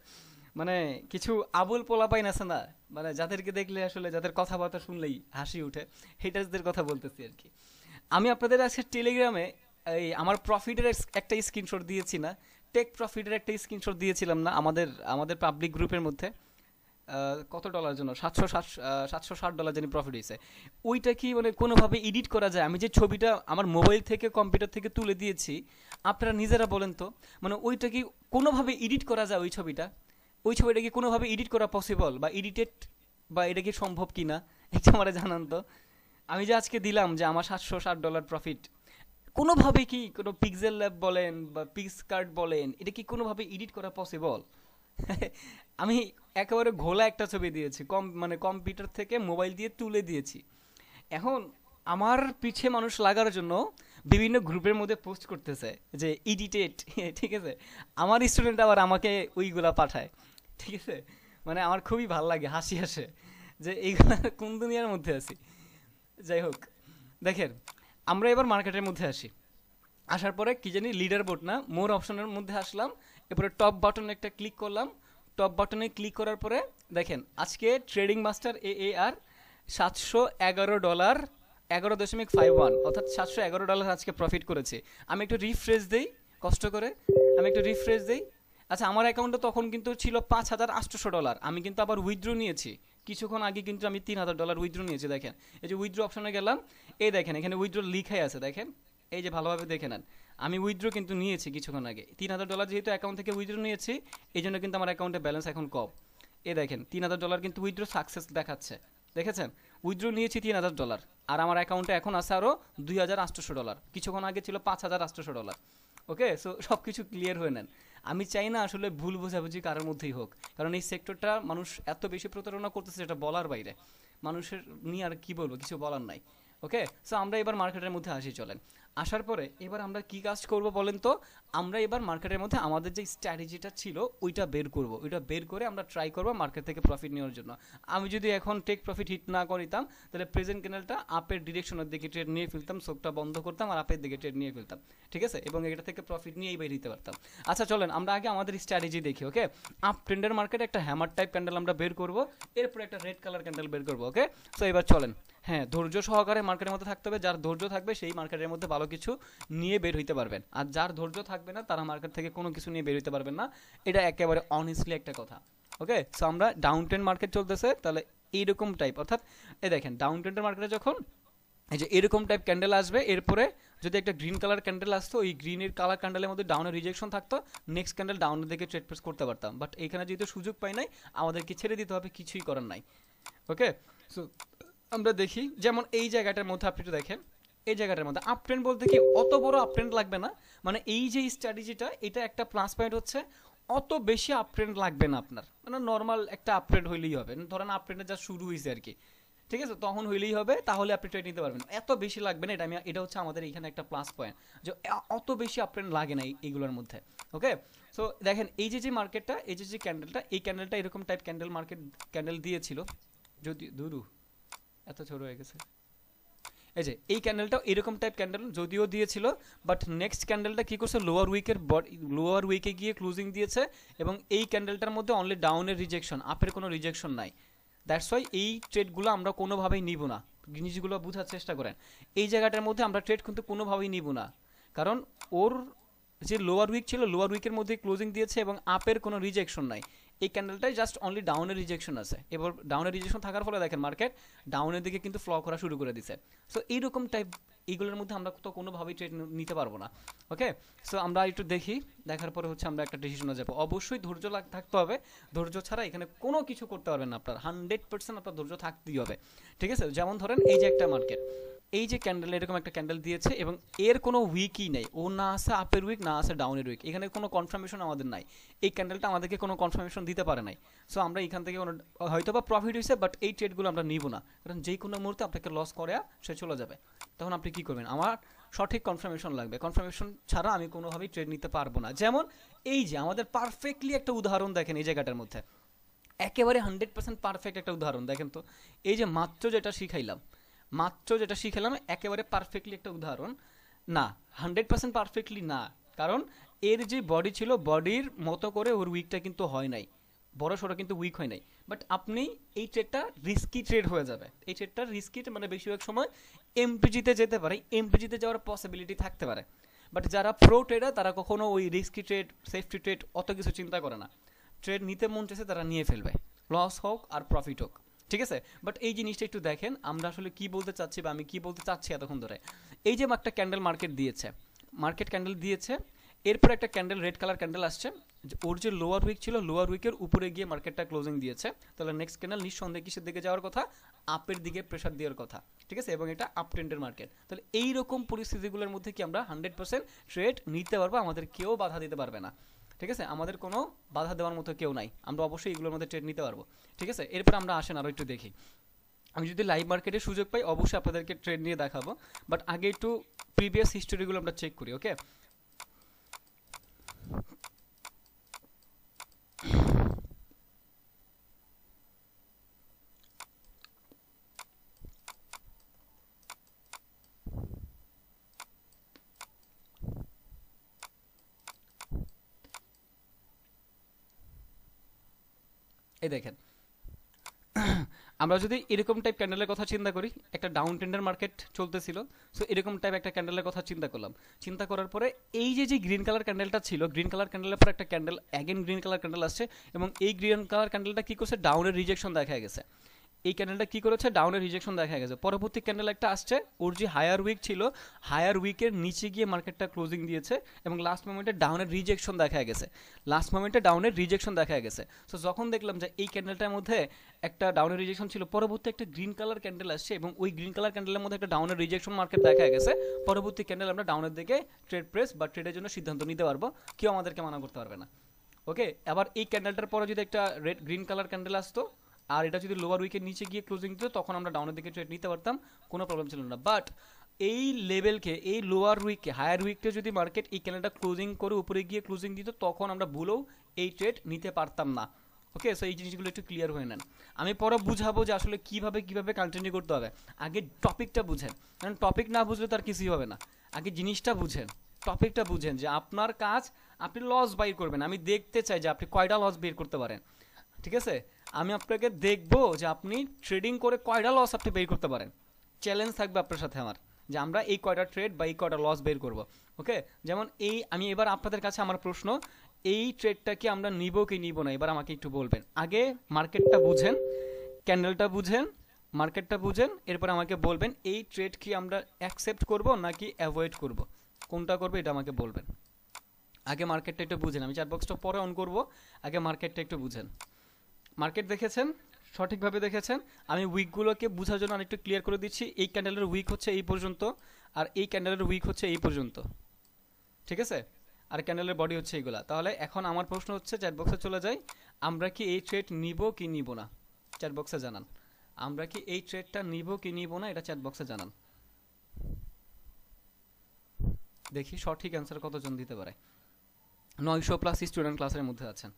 মানে কিছু আবুল পোলাপাইন আছে না, মানে যাদেরকে দেখলে আসলে, যাদের কথাবার্তা শুনলেই হাসি উঠে, হেটার্সদের কথা বলতেছি আর কি। আমি আপনাদের আজকে টেলিগ্রামে এই আমার প্রফিটের একটা স্ক্রিনশট দিয়েছি না, টেক প্রফিটের একটা স্ক্রিনশট দিয়েছিলাম না আমাদের আমাদের পাবলিক গ্রুপের মধ্যে। কত ডলার জন্য? $760 জানি প্রফিট হয়েছে। ওইটা কি মানে কোনোভাবে এডিট করা যায়? আমি যে ছবিটা আমার মোবাইল থেকে কম্পিউটার থেকে তুলে দিয়েছি, আপনারা নিজেরা বলেন তো, মানে ওইটা কি কোনোভাবে এডিট করা যায়? ওই ছবিটা কি কোনোভাবে এডিট করা পসিবল বা এডিটেড, বা এটা কি সম্ভব কি না একটু আমার জানান তো। আমি যে আজকে দিলাম যে আমার $760 প্রফিট, কোনোভাবে কি কোনো পিক্সেল ল্যাব বলেন বা পিক্সকার্ট বলেন, এটা কি কোনোভাবে এডিট করা পসিবল? আমি একেবারে ঘোলা একটা ছবি দিয়েছি, মানে কম্পিউটার থেকে মোবাইল দিয়ে তুলে দিয়েছি। এখন আমার পিছে মানুষ লাগার জন্য বিভিন্ন গ্রুপের মধ্যে পোস্ট করতেছে যে এডিটেড। ঠিক আছে, আমার স্টুডেন্ট আবার আমাকে ওইগুলা পাঠায়। ঠিক আছে, মানে আমার খুবই ভাল লাগে, হাসি আসে যে এইগুলা কোন দুনিয়ার মধ্যে আছি। যাই হোক, দেখেন আমরা এবার মার্কেটের মধ্যে আসি। আসার পরে কি জানি লিডার বোর্ড না মোর অপশনের মধ্যে আসলাম। এরপরে টপ বাটনে একটা ক্লিক করলাম। টপ বাটনে ক্লিক করার পরে দেখেন আজকে ট্রেডিং মাস্টার AAR $711, 11.51, অর্থাৎ $711 আজকে প্রফিট করেছে। আমি একটু রিফ্রেশ দেই কষ্ট করে, আমি একটু রিফ্রেশ দেই। আচ্ছা, আমার অ্যাকাউন্টে তখন কিন্তু ছিল $5,800। আমি কিন্তু আবার উইথড্র নিয়েছি কিছুক্ষণ আগে, কিন্তু আমি $3,000 উইথড্র নিয়েছি। দেখেন এই যে উইথড্র অপশনে গেলাম, এই দেখেন এখানে উইথড্র লিখাই আছে, দেখেন এই যে ভালোভাবে দেখে নেন। আমি উইথড্র কিন্তু নিয়েছি কিছুক্ষণ আগে $3,000, যেহেতু অ্যাকাউন্ট থেকে উইথড্র নিয়েছি এই জন্য কিন্তু আমার অ্যাকাউন্টে ব্যালেন্স এখন কম। এই দেখেন $3,000 কিন্তু উইথড্র সাকসেস দেখাচ্ছে, দেখেছেন? উইথড্র নিয়েছি $3,000 আর আমার অ্যাকাউন্টে এখন আছে আরও $2,800। কিছুক্ষণ আগে ছিল $5,800। ওকে, সো সব কিছু ক্লিয়ার হয়ে নেন। আমি চাই না আসলে ভুল বোঝাবুঝি কারোর মধ্যেই হোক, কারণ এই সেক্টরটা মানুষ এত বেশি প্রতারণা করতেছে যেটা বলার বাইরে। মানুষের নিয়ে আর কি বলবো, কিছু বলার নাই। ওকে, সো আমরা এবার মার্কেটের মধ্যে আসি, চলেন। আসার পরে এবার আমরা কি কাজ করব বলেন তো? আমরা এবার মার্কেটের মধ্যে আমাদের যে স্ট্র্যাটেজিটা ছিল ওইটা বের করব, ওইটা বের করে আমরা ট্রাই করব মার্কেট থেকে প্রফিট নেওয়ার জন্য। আমি যদি এখন টেক প্রফিট হিট না করিতাম তাহলে প্রেজেন্ট ক্যান্ডেলটা আপের ডিরেকশনের দিকে ট্রেড নিয়ে ফেলতাম, চোখটা বন্ধ করতাম আর আপের দিকে ট্রেড নিয়ে ফেলতাম। ঠিক আছে, এবং এটা থেকে প্রফিট নিয়েই বের হতে পারতাম। আচ্ছা চলেন আমরা আগে আমাদের স্ট্র্যাটেজি দেখি। ওকে, আপ ট্রেন্ডের মার্কেটে একটা হ্যামার টাইপ ক্যান্ডেল আমরা বের করব, এরপরে একটা রেড কালার ক্যান্ডেল বের করব। ওকে, সো এবার চলেন। হ্যাঁ, ধৈর্য সহকারে মার্কেটের মধ্যে থাকতে হবে। যার ধৈর্য থাকবে সেই মার্কেটের মধ্যে ভালো কিছু নিয়ে বের হইতে পারবেন, আর যার ধৈর্য থাকবে না তারা মার্কেট থেকে কোনো কিছু নিয়ে বের হইতে পারবেন না। এটা একেবারে অনেস্টলি একটা কথা। ওকে, সো আমরা ডাউন ট্রেন্ড মার্কেট চলতেছে, তাহলে এইরকম টাইপ, অর্থাৎ এই দেখেন ডাউন ট্রেন্ডের মার্কেটে যখন এই যে এরকম টাইপ ক্যান্ডেল আসবে, এরপরে যদি একটা গ্রিন কালার ক্যান্ডেল আসতো, ওই গ্রিনের কালার ক্যান্ডেলের মধ্যে ডাউনের রিজেকশন থাকতো, নেক্সট ক্যান্ডেল ডাউনের দিকে ট্রেড প্রেস করতে পারতাম। বাট এখানে যেহেতু সুযোগ পাই নাই, আমাদেরকে ছেড়ে দিতে হবে, কিছুই করার নাই। ওকে, সো আমরা দেখি যেমন এই জায়গাটার মধ্যে আপনি একটু দেখেন, এই জায়গাটার মধ্যে আপ ট্রেন্ড বলতে কি অত বড় আপ ট্রেন্ড লাগবে না, মানে এই যে স্ট্র্যাটেজিটা এটা একটা প্লাস পয়েন্ট হচ্ছে অত বেশি আপ ট্রেন্ড লাগবে না আপনার, মানে নর্মাল একটা আপ ট্রেন্ড হইলেই হবে। ধরেন আপ ট্রেন্ডে যা শুরু হয়েছে আর কি, ঠিক আছে, তখন হইলেই হবে, তাহলে আপনি ট্রেড নিতে পারবেন, এত বেশি লাগবে না। এটা হচ্ছে আমাদের এখানে একটা প্লাস পয়েন্ট, যে অত বেশি আপ ট্রেন্ড লাগে না এইগুলোর মধ্যে। ওকে, সো দেখেন এই যে মার্কেটটা, এই যে ক্যান্ডেলটা, এই ক্যান্ডেলটা এরকম টাইপ ক্যান্ডেল মার্কেট ক্যান্ডেল দিয়েছিল, যদি দুরু এত ছোট হয়ে গেছে, এই যে এই ক্যান্ডেলটাও এরকম টাইপ ক্যান্ডেল যদিও দিয়েছিল, বাট নেক্সট ক্যান্ডেলটা কি করছে, লোয়ার উইকে গিয়ে ক্লোজিং দিয়েছে, এবং এই ক্যান্ডেলটার মধ্যে অনলি ডাউনের রিজেকশন, আপের কোনো রিজেকশন নাই। দ্যাটস ওয়াই এই ট্রেডগুলো আমরা কোনোভাবেই নিব না, জিনিসগুলো বোঝার চেষ্টা করেন। এই জায়গাটার মধ্যে আমরা ট্রেড কিন্তু কোনোভাবেই নিব না, কারণ ওর যে লোয়ার উইক ছিল, লোয়ার উইকের মধ্যে ক্লোজিং দিয়েছে এবং আপের কোনো রিজেকশন নাই। এই ক্যান্ডেলটাই জাস্ট অনলি ডাউনের রিজেকশন আছে। এবার ডাউনের রিজেকশন থাকার ফলে দেখেন মার্কেট ডাউনের দিকে কিন্তু ফ্ল করা শুরু করে দিছে। সো এইরকম টাইপ এইগুলোর মধ্যে আমরা তো কোনোভাবেই ট্রেড নিতে পারবো না। ওকে, সো আমরা একটু দেখি, দেখার পরে হচ্ছে আমরা একটা ডিসিশনে যাবো। অবশ্যই ধৈর্য থাকতে হবে, ধৈর্য ছাড়া এখানে কোনো কিছু করতে পারবেন না আপনার, 100% আপনার ধৈর্য থাকতেই হবে। ঠিক আছে, যেমন ধরেন এই যে একটা মার্কেট, এই যে ক্যান্ডেল এরকম একটা ক্যান্ডেল দিয়েছে এবং এর কোনো উইকই নেই, ও না আছে আপের উইক না আছে ডাউনের উইক, এখানে কোনো কনফার্মেশন আমাদের নাই। এই ক্যান্ডেলটা আমাদেরকে কোনো কনফার্মেশন দিতে পারে নাই। সো আমরা এখান থেকে হয়তো বা প্রফিট হয়েছে, বাট এই ট্রেডগুলো আমরা নিব না, কারণ যে কোনো মুহূর্তে আপনাকে লস করে সে চলে যাবে। তখন আপনি কি করবেন? আমার সঠিক কনফার্মেশন লাগবে, কনফার্মেশন ছাড়া আমি কোনোভাবেই ট্রেড নিতে পারবো না। যেমন এই যে আমাদের পারফেক্টলি একটা উদাহরণ দেখেন এই জায়গাটার মধ্যে, একেবারে 100% পারফেক্ট একটা উদাহরণ দেখেন তো। এই যে মাত্র যেটা শিখাইলাম একেবারে পারফেক্টলি একটা উদাহরণ না, 100% পারফেক্টলি না, কারণ এর যে বডি ছিল বডির মতো করে ওর উইকটা কিন্তু হয় নাই, বড় সড়ো কিন্তু উইক হয় নাই। বাট আপনি এই ট্রেডটা রিস্কি ট্রেড হয়ে যাবে, এই ট্রেডটা রিস্কি, মানে বেশিরভাগ সময় এমপিজিতে যেতে পারে, এমপিজিতে যাওয়ার পসিবিলিটি থাকতে পারে। বাট যারা প্রো ট্রেডার তারা কখনো ওই রিস্কি ট্রেড, সেফটি ট্রেড অত কিছু চিন্তা করে না, ট্রেড নিতে মন চাইছে তারা নিয়ে ফেলবে, লস হোক আর প্রফিট হোক। ঠিক আছে, বাট এই জিনিসটা একটু দেখেন আমরা আসলে কি বলতে চাচ্ছি বা আমি কি বলতে চাচ্ছি এতক্ষণ ধরে। এই যে একটা ক্যান্ডেল মার্কেট ক্যান্ডেল দিয়েছে, এরপর একটা ক্যান্ডেল, রেড কালার ক্যান্ডেল আসছে, ওর যে লোয়ার উইক ছিল, লোয়ার উইকের উপরে গিয়ে মার্কেটটা ক্লোজিং দিয়েছে। তাহলে নেক্সট ক্যান্ডেল নিঃসন্দেহে কিসের দিকে যাওয়ার কথা? আপের দিকে প্রেশার দেওয়ার কথা, ঠিক আছে, এবং এটা আপ ট্রেন্ডের মার্কেট। তাহলে এইরকম পরিস্থিতিগুলোর মধ্যে কি আমরা 100% ট্রেড নিতে পারবো, আমাদের কেউ বাধা দিতে পারবে না, ঠিক আছে, আমাদের কোনো বাধা দেওয়ার মতো কেউ নাই, আমরা অবশ্যই এগুলোর মধ্যে ট্রেড নিতে পারবো, ঠিক আছে। এরপর আমরা আসেন আরও একটু দেখি, আমি যদি লাইভ মার্কেটে সুযোগ পাই অবশ্যই আপনাদেরকে ট্রেড নিয়ে দেখাবো, বাট আগে একটু প্রিভিয়াস হিস্টোরিগুলো আমরা চেক করি, ওকে। এই দেখেন, আমরা যদি এরকম টাইপ ক্যান্ডেলের কথা চিন্তা করি, একটা ডাউন ট্রেন্ডের মার্কেট চলতেছিল, সো এরকম টাইপ একটা ক্যান্ডেলের কথা চিন্তা করলাম, চিন্তা করার পরে এই যে গ্রিন কালার ক্যান্ডেলটা ছিল, গ্রিন কালার ক্যান্ডেলের পর একটা candle, again green colour candle আসছে, এবং এই গ্রিন কালার ক্যান্ডেলটা কি করছে? ডাউনের রিজেকশন দেখা গেছে। এই ক্যান্ডেলটা কি করেছে? ডাউনের রিজেকশন দেখা গেছে। পরবর্তী ক্যান্ডেল একটা আসছে, ওর যে হায়ার উইক ছিল, হায়ার উইকের নিচে গিয়ে মার্কেটটা ক্লোজিং দিয়েছে, এবং লাস্ট মোমেন্টে ডাউনের রিজেকশন দেখা গেছে, লাস্ট মোমেন্টে ডাউনের রিজেকশন দেখা গেছে। সো যখন দেখলাম যে এই ক্যান্ডেলটার মধ্যে একটা ডাউনের রিজেকশন ছিল, পরবর্তী একটা গ্রিন কালার ক্যান্ডেল আসছে, এবং ওই গ্রিন কালার ক্যান্ডেলের মধ্যে একটা ডাউনের রিজেকশন মার্কেট দেখা গেছে, পরবর্তী ক্যান্ডেল আমরা ডাউনের দিকে ট্রেড প্রেস বা ট্রেডের জন্য সিদ্ধান্ত নিতে পারবো, কেউ আমাদেরকে মানা করতে পারবে না, ওকে। আবার এই ক্যান্ডেলটার পরে যদি একটা রেড গ্রিন কালার ক্যান্ডেল আসতো, আর এটা যদি লোয়ার উইকের নিচে গিয়ে ক্লোজিং দিত, তখন আমরা ডাউনের দিকে ট্রেড নিতে পারতাম, কোনো প্রবলেম ছিল না। বাট এই লেভেলকে, এই লোয়ার উইককে, হায়ার উইককে যদি মার্কেট এই ক্যান্ডেলটা ক্লোজিং করে উপরে গিয়ে ক্লোজিং দিত, তখন আমরা ভুলেও এই ট্রেড নিতে পারতাম না, ওকে। সো এই জিনিসগুলো একটু ক্লিয়ার হয়ে নেন, আমি পরে বুঝাবো যে আসলে কিভাবে কন্টিনিউ করতে হবে। আগে টপিকটা বুঝেন, কারণ টপিক না বুঝলে তার কিছুই হবে না। আগে জিনিসটা বুঝেন, টপিকটা বুঝেন, যে আপনার কাজ আপনি লস বাইর করবেন, আমি দেখতে চাই যে আপনি কয়টা লস বের করতে পারেন, ঠিক আছে। আমি আপনাকে দেখবো যে আপনি ট্রেডিং করে কয়টা লস আপনি বের করতে পারেন, চ্যালেঞ্জ থাকবে আপনার সাথে আমার, যে আমরা এই কয়টা ট্রেড বা এই কয়টা লস বের করব, ওকে। যেমন এই আমি এবার আপনাদের কাছে আমার প্রশ্ন, এই ট্রেডটা কি আমরা নিব কি নিব না, এবার আমাকে একটু বলবেন। আগে মার্কেটটা বুঝেন, ক্যান্ডেলটা বুঝেন, মার্কেটটা বুঝেন, এরপর আমাকে বলবেন এই ট্রেড কি আমরা অ্যাকসেপ্ট করব নাকি অ্যাভয়েড করব, কোনটা করবে এটা আমাকে বলবেন। আগে মার্কেটটা একটু বুঝেন, আমি চ্যাট বক্সটা পরে অন করব, আগে মার্কেটটা একটু বুঝেন। মার্কেট দেখেছেন, সঠিকভাবে দেখেছেন। আমি উইকগুলোকে বোঝার জন্য আরেকটু ক্লিয়ার করে দিচ্ছি। এই ক্যান্ডেলের উইক হচ্ছে এই পর্যন্ত, আর এই ক্যান্ডেলের উইক হচ্ছে এই পর্যন্ত, ঠিক আছে, আর ক্যান্ডেলের বডি হচ্ছে এইগুলা। তাহলে এখন আমার প্রশ্ন হচ্ছে, চ্যাট বক্সে চলে যাই, আমরা কি এই ট্রেড নিব কি নিব না, চ্যাট বক্সে জানান। আমরা কি এই ট্রেডটা নিব কি নিব না, এটা চ্যাট বক্সে জানান। দেখি সঠিক অ্যান্সার কতজন দিতে পারে। 900+ স্টুডেন্ট ক্লাসের মধ্যে আছেন।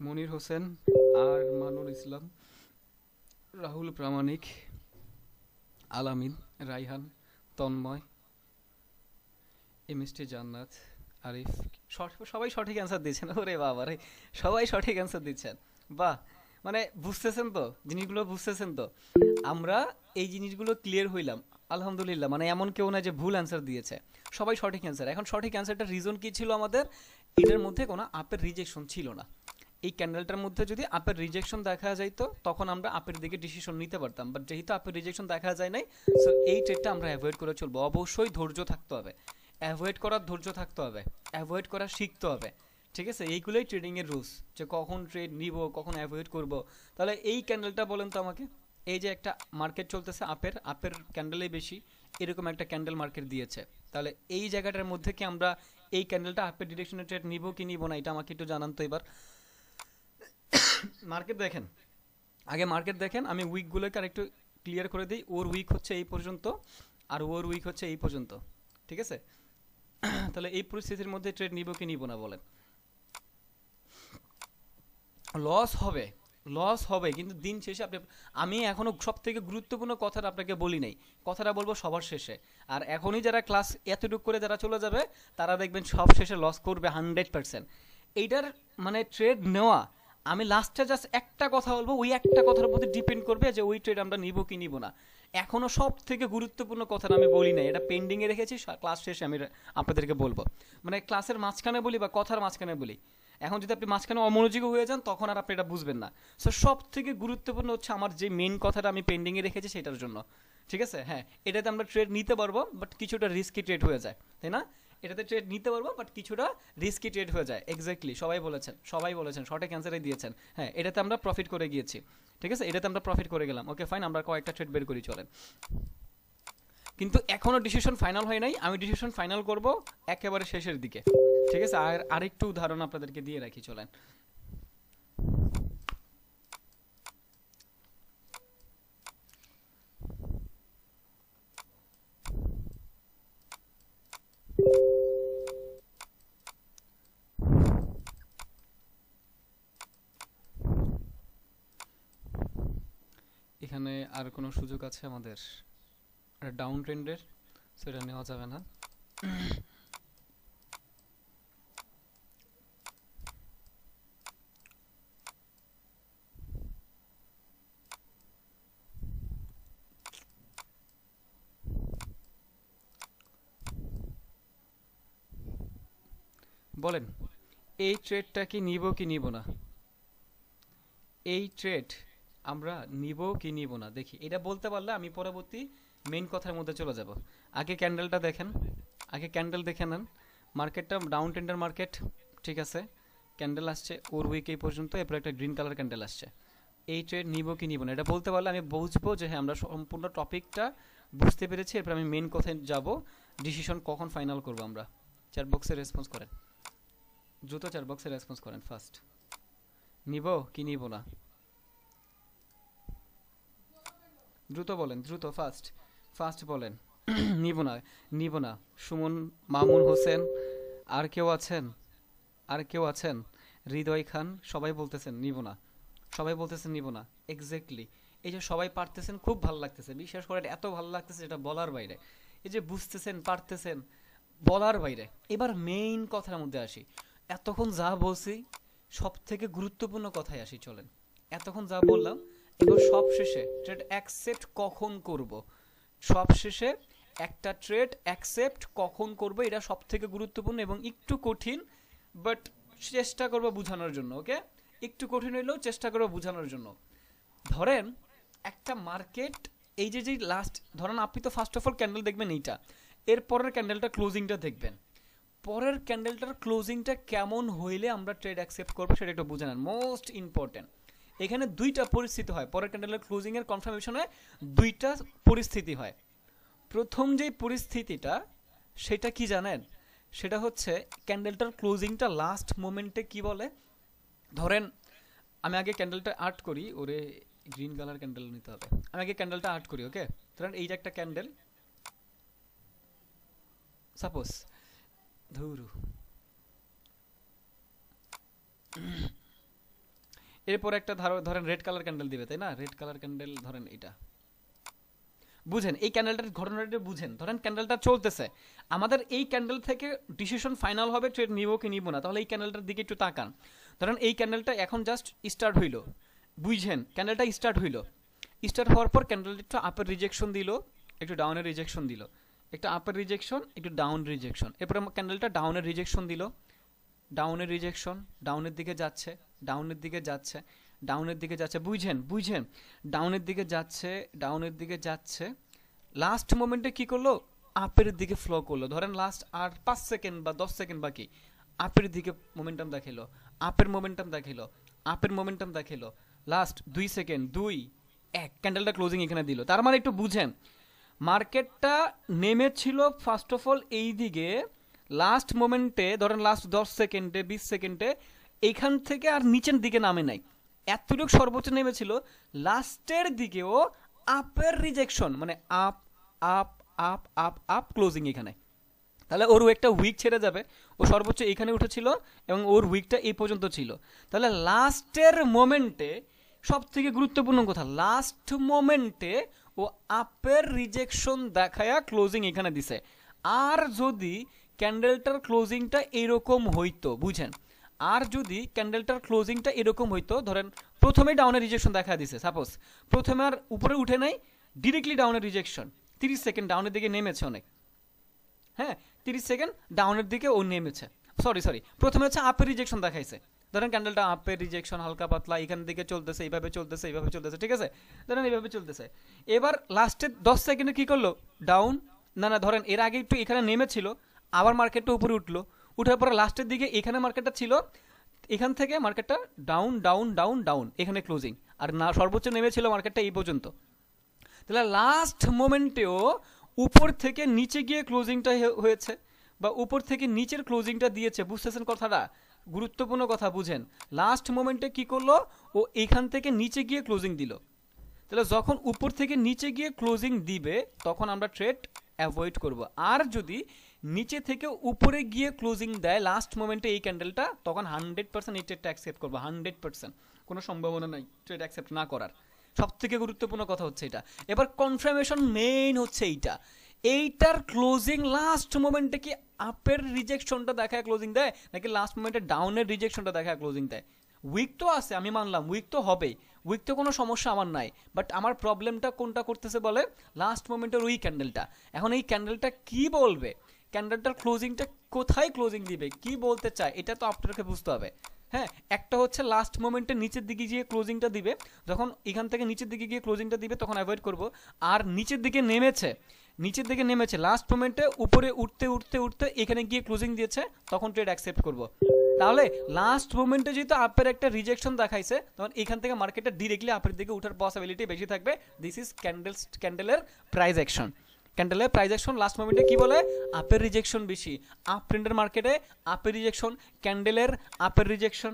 মনির হোসেন, আর মানুর ইসলাম, রাহুল প্রামাণিক, আলামিন, রাইহান, তন্ময়, এমএসটি জান্নাত, আরিফ, সবাই সঠিক অ্যান্সার দিচ্ছেন। ওরে বাবা রে, সবাই সঠিক অ্যান্সার দিচ্ছেন, বাহ। মানে বুঝতেছেন তো জিনিসগুলো, বুঝতেছেন তো, আমরা এই জিনিসগুলো ক্লিয়ার হইলাম আলহামদুলিল্লাহ। মানে এমন কেউ না যে ভুল অ্যান্সার দিয়েছে, সবাই সঠিক অ্যান্সার। এখন সঠিক অ্যান্সারটার রিজন কি ছিল আমাদের? এটার মধ্যে কোনো আপের রিজেকশন ছিল না। এই ক্যান্ডেলটার মধ্যে যদি আপের রিজেকশন দেখা যাইতো, তখন আমরা আপের দিকে ডিসিশন নিতে পারতাম, বাট যেহেতু আপের রিজেকশন দেখা যায় নাই, সো এই ট্রেডটা আমরা অ্যাভয়েড করে চলবো। অবশ্যই ধৈর্য থাকতে হবে, অ্যাভয়েড করার ধৈর্য থাকতে হবে, অ্যাভয়েড করা শিখতে হবে, ঠিক আছে। এইগুলোই ট্রেডিংয়ের রুলস, যে কখন ট্রেড নিব, কখন অ্যাভয়েড করব। তাহলে এই ক্যান্ডেলটা বলেন তো আমাকে, এই যে একটা মার্কেট চলতেছে আপের ক্যান্ডেলেই বেশি, এরকম একটা ক্যান্ডেল মার্কেট দিয়েছে, তাহলে এই জায়গাটার মধ্যে কি আমরা এই ক্যান্ডেলটা আপের ডিরেকশনে ট্রেড নিব কি নিব না, এটা আমাকে একটু জানান তো এবার। মার্কেট দেখেন, আগে মার্কেট দেখেন, আমি উইকগুলোকে আর একটু ক্লিয়ার করে দিই। ওর উইক হচ্ছে এই পর্যন্ত, আর ওর উইক হচ্ছে এই পর্যন্ত, ঠিক আছে। তাহলে এই পরিস্থিতির মধ্যে ট্রেড নিব কি নিব না বলেন। লস হবে, লস হবে, কিন্তু দিন শেষে আপনি, আমি এখনো সব থেকে গুরুত্বপূর্ণ কথাটা আপনাকে বলি নাই, কথাটা বলবো সবার শেষে। আর এখনই যারা ক্লাস এতটুকু করে যারা চলে যাবে, তারা দেখবেন সব শেষে লস করবে 100%। এইটার মানে ট্রেড নেওয়া, আমি লাস্টে জাস্ট একটা কথা বলবো, ওই একটা কথার প্রতি ডিপেন্ড করবে যে ওই ট্রেড আমরা নিব কি নিব না। এখনো সব থেকে গুরুত্বপূর্ণ কথাটা আমি বলি নাই, এটা পেন্ডিংয়ে রেখেছি, ক্লাস শেষে আমি আপনাদেরকে বলবো। মানে ক্লাসের মাঝখানে বলি বা কথার মাঝখানে বলি, এখন যদি আপনি মাঝখানে অমনোযোগী হয়ে যান, তখন আর আপনি এটা বুঝবেন না। সো সব থেকে গুরুত্বপূর্ণ হচ্ছে আমার যে মেইন কথাটা আমি পেন্ডিংয়ে রেখেছি সেটার জন্য, ঠিক আছে। হ্যাঁ, এটাতে আমরা ট্রেড নিতে পারবো, বাট কিছুটা রিস্কি ট্রেড হয়ে যায়, তাই না। এটাতে ট্রেড নিতে পারবো, বাট কিছুটা রিস্কি ট্রেড হয়ে যায়। এক্স্যাক্টলি, সবাই বলেছেন, সঠিক অ্যান্সারে দিয়েছেন। হ্যাঁ, এটাতে আমরা প্রফিট করে গিয়েছি। ঠিক আছে, এটাতে আমরা প্রফিট করে গেলাম। ওকে ফাইন, আমরা কয়েকটা ট্রেড বের করি চলেন। কিন্তু এখনো ডিসিশন ফাইনাল হয় নাই, আমি ডিসিশন ফাইনাল করব একেবারে শেষের দিকে। ঠিক আছে, আর আরেকটু উদাহরণ আপনাদেরকে দিয়ে রাখি চলেন। এখানে আর কোনো সুযোগ আছে আমাদের ডাউন ট্রেন্ডের? সেটা নেওয়া যাবে না। বলেন, এই ট্রেডটা কি নিব কি নিব না? এই ট্রেড আমরা নিব কি নিব না দেখি। এটা বলতে পারলে আমি পরবর্তী মেইন কথার মধ্যে চলে যাব। আগে ক্যান্ডেলটা দেখেন, আগে ক্যান্ডেল দেখে নেন। মার্কেটটা ডাউন ট্রেন্ডের মার্কেট, ঠিক আছে। ক্যান্ডেল আসছে ওর উইক এই পর্যন্ত, এরপর একটা গ্রিন কালার ক্যান্ডেল আসছে। এই ট্রেড নিব কি নিব না এটা বলতে পারলে আমি বুঝবো যে হ্যাঁ আমরা সম্পূর্ণ টপিকটা বুঝতে পেরেছি। এরপর আমি মেইন কথায় যাব, ডিসিশন কখন ফাইনাল করব আমরা। চ্যাট বক্সে রেসপন্স করেন, দ্রুত চ্যাট বক্সে রেসপন্স করেন ফার্স্ট। নিব কি নিব না দ্রুত বলেন, দ্রুত ফার্স্ট ফার্স্ট বলেন। নিব না, নিব না। সুমন, মামুন হোসেন, আর কেউ আছেন? আর কেউ আছেন? হৃদয় খান, সবাই বলতেছেন নিব না, সবাই বলতেছেন নিব না। এক্স্যাক্টলি, এই যে সবাই পারতেছেন, খুব ভালো লাগতেছে। বিশ্বাস করে এত ভালো লাগতেছে, এটা বলার বাইরে। এই যে বুঝতেছেন, পারতেছেন, বলার বাইরে। এবার মেইন কথার মধ্যে আসি। এতক্ষণ যা বলছি সব থেকে গুরুত্বপূর্ণ কথায় আসি চলেন। এতক্ষণ যা বললাম, এবার সব শেষে ট্রেড অ্যাকসেপ্ট কখন করব, সব শেষে একটা ট্রেড অ্যাকসেপ্ট কখন করব, এটা সব থেকে গুরুত্বপূর্ণ এবং একটু কঠিন, বাট চেষ্টা করবো বোঝানোর জন্য। ওকে, একটু কঠিন হইলেও চেষ্টা করবো বোঝানোর জন্য। ধরেন একটা মার্কেট, এই যে লাস্ট ধরেন, আপনি তো ফার্স্ট অফ অল ক্যান্ডেল দেখবেন এইটা, এর পরের ক্যান্ডেলটা ক্লোজিংটা দেখবেন। পরের ক্যান্ডেলটার ক্লোজিংটা কেমন হইলে আমরা ট্রেড অ্যাকসেপ্ট করবো সেটা একটু বুঝে নেন, মোস্ট ইম্পর্টেন্ট। এখানে দুইটা পরিস্থিতি হয়, পরের ক্যান্ডেলের ক্লোজিং এর কনফার্মেশনে দুইটা পরিস্থিতি হয়। প্রথম যে পরিস্থিতিটা সেটা কি জানেন? সেটা হচ্ছে ক্যান্ডেলটার ক্লোজিংটা লাস্ট মোমেন্টে কি বলে। ধরেন আমি আগে ক্যান্ডেলটা আর্ট করি, ওরে গ্রিন কালার ক্যান্ডেল নিতে হবে। আমি আগে ক্যান্ডেলটা আর্ট করি। ওকে, ধরেন এই যে একটা ক্যান্ডেল, সাপোজ ধরু, এরপর একটা ধরেন রেড কালার ক্যান্ডেল দিবে, তাই না? রেড কালার ক্যান্ডেল ধরেন এটা, বুঝেন এই ক্যান্ডেলটার ঘটনাটা বুঝেন। ধরেন ক্যান্ডেলটা চলতেছে, আমাদের এই ক্যান্ডেল থেকে ডিসিশন ফাইনাল হবে ট্রেড নিব কি নিব না। তাহলে এই ক্যান্ডেলটার দিকে একটু তাকান। ধরেন এই ক্যান্ডেলটা এখন জাস্ট স্টার্ট হইলো, বুঝছেন? ক্যান্ডেলটা স্টার্ট হইলো, স্টার্ট হওয়ার পর ক্যান্ডেলটা একটু আপের রিজেকশন দিল, একটু ডাউনের রিজেকশন দিল, একটা আপের রিজেকশন, একটু ডাউন রিজেকশন। এরপর ক্যান্ডেলটা ডাউনের রিজেকশন দিল, ডাউনের রিজেকশন, ডাউনের দিকে যাচ্ছে, ডাউনের দিকে যাচ্ছে, ডাউনের দিকে যাচ্ছে, বুঝছেন? বুঝছেন? ডাউনের দিকে যাচ্ছে, ডাউনের দিকে যাচ্ছে। লাস্ট মোমেন্টে কি করলো? আপের দিকে ফ্লো করলো। ধরেন লাস্ট আর 5 সেকেন্ড বা 10 সেকেন্ড বাকি, আপের দিকে মোমেন্টাম দেখাইলো, আপের মোমেন্টাম দেখাইলো, আপের মোমেন্টাম দেখাইলো। লাস্ট 2 সেকেন্ড, 2 1, ক্যান্ডেলটা ক্লোজিং এখানে দিল। তার মানে একটু বুঝেন, মার্কেটটা নেমেছিল ফার্স্ট অফ অল এই দিকে, লাস্ট মোমেন্টে ধরেন লাস্ট 10 সেকেন্ডে 20 সেকেন্ডে এইখান থেকে আর নিচের দিকে নামে নাই, এতটুকু সর্বোচ্চ নেমেছিল। লাস্টের দিকেও আপের রিজেকশন, মানে up up up up up closing এখানে। তাহলে ওর একটা উইক ছেড়ে যাবে, ও সর্বোচ্চ এখানে উঠেছিল এবং ওর উইকটা এই পর্যন্ত ছিল। তাহলে লাস্টের মোমেন্টে সব থেকে গুরুত্বপূর্ণ কথা, লাস্ট মোমেন্টে ও আপের রিজেকশন দেখায়া ক্লোজিং এখানে দিছে। আর যদি ক্যান্ডেলটার ক্লোজিংটা এরকম হইতো, বুঝেন, আর যদি ক্যান্ডেলটার ক্লোজিংটা এরকম হইতো, ধরেন প্রথমে ডাউনের রিজেকশন দেখা দিছে, সাপোজ প্রথমে আর উপরে উঠে নাই, ডিরেক্টলি ডাউনের রিজেকশন, 30 সেকেন্ড ডাউনের দিকে নেমেছে অনেক, হ্যাঁ 30 সেকেন্ড ডাউনের দিকে ও নেমেছে। সরি, প্রথমে হচ্ছে আপের রিজেকশন দেখাইছে। ধরেন ক্যান্ডেলটা আপের রিজেকশন হালকা পাতলা এখান দিকে চলতেছে, এইভাবে চলতেছে, এইভাবে চলতেছে, ঠিক আছে? ধরেন এইভাবে চলতেছে। এবার লাস্টের 10 সেকেন্ডে কি করলো? ডাউন, না ধরেন এর আগে একটু এখানে নেমেছিল, আবার মার্কেটটা উপরে উঠলো, উঠার পরে লাস্টের দিকে এখানে মার্কেটটা ছিল, এখান থেকে মার্কেটটা ডাউন ডাউন ডাউন ডাউন, এখানে ক্লোজিং, আর না সর্বোচ্চ নেমেছিল মার্কেটটা এই পর্যন্ত। তাহলে লাস্ট মোমেন্টেও উপর থেকে নিচে গিয়ে ক্লোজিংটা হয়েছে, বা উপর থেকে নিচের ক্লোজিংটা দিয়েছে, বুঝতেছেন কথাটা? গুরুত্বপূর্ণ কথা বুঝেন। লাস্ট মোমেন্টে কি করলো, ও এখান থেকে নিচে গিয়ে ক্লোজিং দিল। তাহলে যখন উপর থেকে নিচে গিয়ে ক্লোজিং দিবে তখন আমরা ট্রেড অ্যাভয়েড করব। আর যদি নিচে থেকে উপরে গিয়ে ক্লোজিং দেয় লাস্ট মোমেন্টে এই ক্যান্ডেলটা, তখন 100% এই ট্রেডটা অ্যাকসেপ্ট করবো, 100%। কোনো সম্ভাবনা নাই ট্রেড অ্যাকসেপ্ট না করার। সব থেকে গুরুত্বপূর্ণ কথা হচ্ছে এটা। এবার কনফার্মেশন মেইন হচ্ছে এইটার ক্লোজিং লাস্ট মোমেন্টে কি আপের রিজেকশনটা দেখায় ক্লোজিং দেয়, নাকি লাস্ট মোমেন্টে ডাউনের রিজেকশনটা দেখায় ক্লোজিং দেয়? উইক তো আছে, আমি মানলাম উইক তো হবেই, উইক তো কোনো সমস্যা আমার নাই, বাট আমার প্রবলেমটা কোনটা করতেছে বলে, লাস্ট মোমেন্টের ওই ক্যান্ডেলটা। এখন এই ক্যান্ডেলটা কি বলবে, ক্যান্ডেলটার ক্লোজিংটা কোথায় ক্লোজিং দিবে, কি বলতে চায়, এটা তো আপনাকে বুঝতে হবে। হ্যাঁ, একটা হচ্ছে লাস্ট মোমেন্টে নিচের দিকে গিয়ে ক্লোজিংটা দিবে, যখন এখান থেকে নিচের দিকে গিয়ে ক্লোজিংটা দিবে তখন অ্যাভয়েড করব। আর নিচের দিকে নেমেছে লাস্ট মোমেন্টে, উপরে উঠতে উঠতে উঠতে এখানে গিয়ে ক্লোজিং দিয়েছে, তখন ট্রেড অ্যাকসেপ্ট করব। তাহলে লাস্ট মোমেন্টে যেহেতু আপের একটা রিজেকশন দেখাইছে, তখন এখান থেকে মার্কেটটা ডিরেক্টলি আপের দিকে উঠার পসিবিলিটি বেশি থাকবে। দিস ইজ ক্যান্ডেলের প্রাইস অ্যাকশন। ক্যান্ডেলের প্রাইস অ্যাকশন লাস্ট মোমেন্টে কি বলে, আপের রিজেকশন বেশি। আপ ট্রেন্ডের মার্কেটে আপের রিজেকশন, ক্যান্ডেলের আপের রিজেকশন,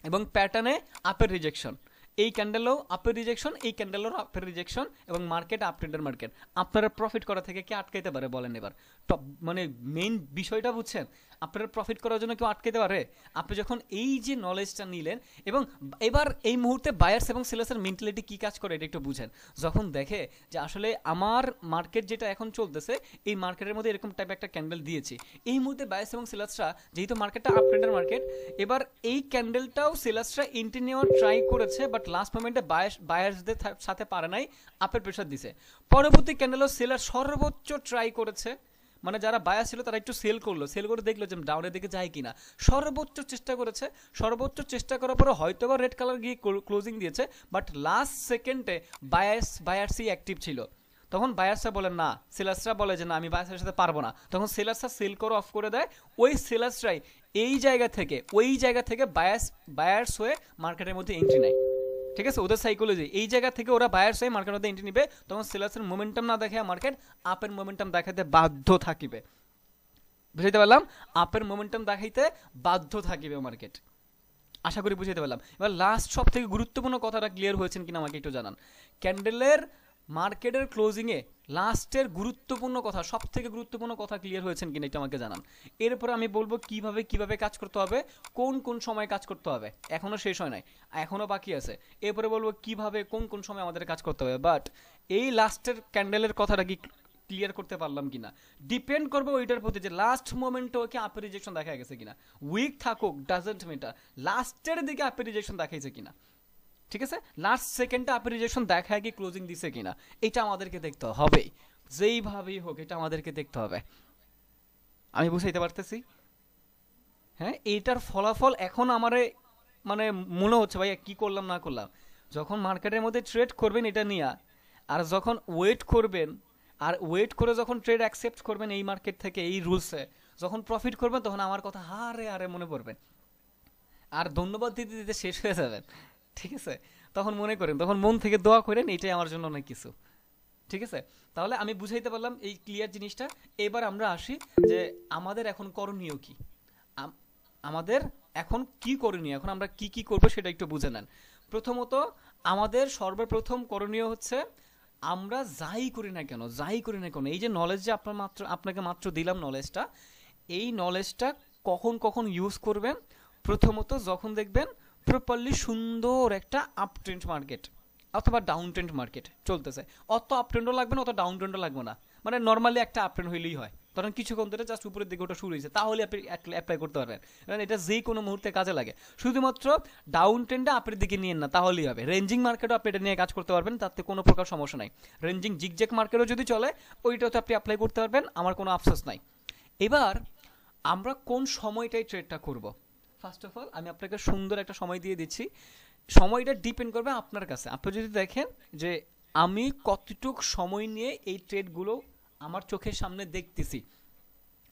এবং প্যাটার্নে আপের রিজেকশন। এই ক্যান্ডেলও আপের রিজেকশন, এই ক্যান্ডেলেরও আপের রিজেকশন, এবং মার্কেট আপ ট্রেন্ডের মার্কেট। আপনারা প্রফিট করা থেকে কে আটকাইতে পারে বলেন? এবার টপ মানে মেইন বিষয়টা বুঝছেন, আপনারা প্রফিট করার জন্য কেউ আটকাইতে পারে? আপনি যখন এই যে নলেজটা নিলেন, এবং এবার এই মুহূর্তে বায়ার্স এবং সেলার্সের মেন্টালিটি কি কাজ করে এটা একটু বুঝেন। যখন দেখে যে আসলে আমার মার্কেট যেটা এখন চলতেছে, এই মার্কেটের মধ্যে এরকম টাইপ একটা ক্যান্ডেল দিয়েছি, এই মুহূর্তে বায়ার্স এবং সেলার্সরা যেহেতু মার্কেটটা আপ ট্রেন্ডের মার্কেট, এবার এই ক্যান্ডেলটাও সেলার্সরা এন্ট্রি নেওয়ার ট্রাই করেছে, বাট লাস্ট মোমেন্টে বায়ার্সদের সাথে পারে নাই, আপের প্রেশার দিছে। পরবর্তী ক্যান্ডেলও সেলার সর্বোচ্চ ট্রাই করেছে, মানে যারা বায়ার ছিল তারা একটু সেল করে দেখলো যে ডাউনের দিকে যায় কিনা, সর্বোচ্চ চেষ্টা করেছে। সর্বোচ্চ চেষ্টা করার পরে হয়তো বা রেড কালার গিয়ে ক্লোজিং দিয়েছে, বাট লাস্ট সেকেন্ডে বায়ার্সই অ্যাক্টিভ ছিল। তখন বায়ার্সরা বলে না, সেলার্সরা বলে যে না আমি বায়ার্সের সাথে পারবো না, তখন সেলার্সরা সেল করে অফ করে দেয়। ওই সেলার্সরাই ওই জায়গা থেকে বায়ার্স হয়ে মার্কেটের মধ্যে এন্ট্রি নেয়। ঠিক আছে, ওদের সাইকোলজি এই জায়গা থেকে ওরা বায়ার্স হয়ে মার্কেটের মধ্যে এন্ট্রি নিবে, তখন সেলার্সের মোমেন্টাম না দেখে মার্কেট আপের মোমেন্টাম দেখাতে বাধ্য থাকিবে। বুঝাইতে পারলাম? আপের মোমেন্টাম দেখাইতে বাধ্য থাকিবে মার্কেট। আশা করি বুঝাইতে পারলাম। এবার লাস্ট সব থেকে গুরুত্বপূর্ণ কথাটা ক্লিয়ার হয়েছেন কিনা আমাকে একটু জানান। ক্যান্ডেলের মার্কেটের ক্লোজিংয়ে লাস্টের গুরুত্বপূর্ণ কথা, সব থেকে গুরুত্বপূর্ণ কথা ক্লিয়ার হয়েছেন কিনা এটা আমাকে জানান। এরপর আমি বলবো কিভাবে কাজ করতে হবে, কোন সময় কাজ করতে হবে। এখনো শেষ হয় নাই, এখনো বাকি আছে। এরপরে বলবো কিভাবে কোন সময় আমাদের কাজ করতে হবে। বাট এই লাস্টের ক্যান্ডেলের কথাটা কি ক্লিয়ার করতে পারলাম কিনা ডিপেন্ড করবে ওইটার প্রতি, যে লাস্ট মোমেন্টে ওকে আপের রিজেকশন দেখা গেছে কিনা। উইক থাকুক ডাজন্ট ম্যাটার, লাস্টের দিকে আপের রিজেকশন দেখাইছে কিনা। ঠিক আছে, লাস্ট সেকেন্ডে আপের রিজেকশন দেখায় কি ক্লোজিং দিছে কিনা, এটা আমাদেরকে দেখতে হবে। যেইভাবেই হোক এটা আমাদেরকে দেখতে হবে। আমি বুঝাইতে পারতেছি? হ্যাঁ, এইটার ফলাফল এখন আমারে মানে মনে হচ্ছে ভাই কি করলাম না করলাম। যখন মার্কেটের মধ্যে ট্রেড করবেন এটা নিয়ে, আর যখন ওয়েট করবেন, আর ওয়েট করে যখন ট্রেড অ্যাকসেপ্ট করবেন এই মার্কেট থেকে, এই রুলসে যখন প্রফিট করবেন, তখন আমার কথা হারে মনে পড়বেন, আর ধন্যবাদ দিতে দিতে শেষ হয়ে যাবেন। ঠিক আছে, তখন মনে করেন, তখন মন থেকে দোয়া করেন, এটাই আমার জন্য অনেক কিছু। ঠিক আছে, তাহলে আমি বুঝাইতে পারলাম এই ক্লিয়ার জিনিসটা। এবার আমরা আসি যে আমাদের এখন করণীয় কি, আমাদের এখন কি করণীয়, এখন আমরা কি করবো সেটা একটু বুঝে নেন। প্রথমত আমাদের সর্বপ্রথম করণীয় হচ্ছে, আমরা যাই করি না কেন এই যে নলেজ যে আপনাকে মাত্র দিলাম নলেজটা, এই নলেজটা কখন ইউজ করবেন। প্রথমত যখন দেখবেন প্রপারলি সুন্দর একটা আপ ট্রেন্ড মার্কেট অথবা ডাউন ট্রেন্ড মার্কেট চলতেছে, অত আপ ট্রেন্ডও লাগবে না, অত ডাউন ট্রেন্ডও লাগবে না, মানে নর্মালি একটা আপ ট্রেন্ড হইলেই হয়। ধরেন কিছুক্ষণ ধরে জাস্ট উপরের দিকে ওটা শুরু হয়েছে, তাহলে আপনি অ্যাপ্লাই করতে পারবেন, কারণ এটা যে কোনো মুহূর্তে কাজে লাগে। শুধুমাত্র ডাউন ট্রেন্ডে আপের দিকে নিয়েন না, তাহলেই হবে। রেঞ্জিং মার্কেটও আপনি এটা নিয়ে কাজ করতে পারবেন, তাতে কোনো প্রকার সমস্যা নাই। রেঞ্জিং জিগজ্যাগ মার্কেটও যদি চলে, ওইটাতে আপনি অ্যাপ্লাই করতে পারবেন, আমার কোনো আফসোস নাই। এবার আমরা কোন সময়টাই ট্রেডটা করব, ফার্স্ট অফ অল আমি আপনাকে সুন্দর একটা সময় দিয়ে দিচ্ছি। সময়টা ডিপেন্ড করবে আপনার কাছে। আপনি যদি দেখেন যে আমি কতটুক সময় নিয়ে এই ট্রেডগুলো আমার চোখের সামনে দেখতেছি,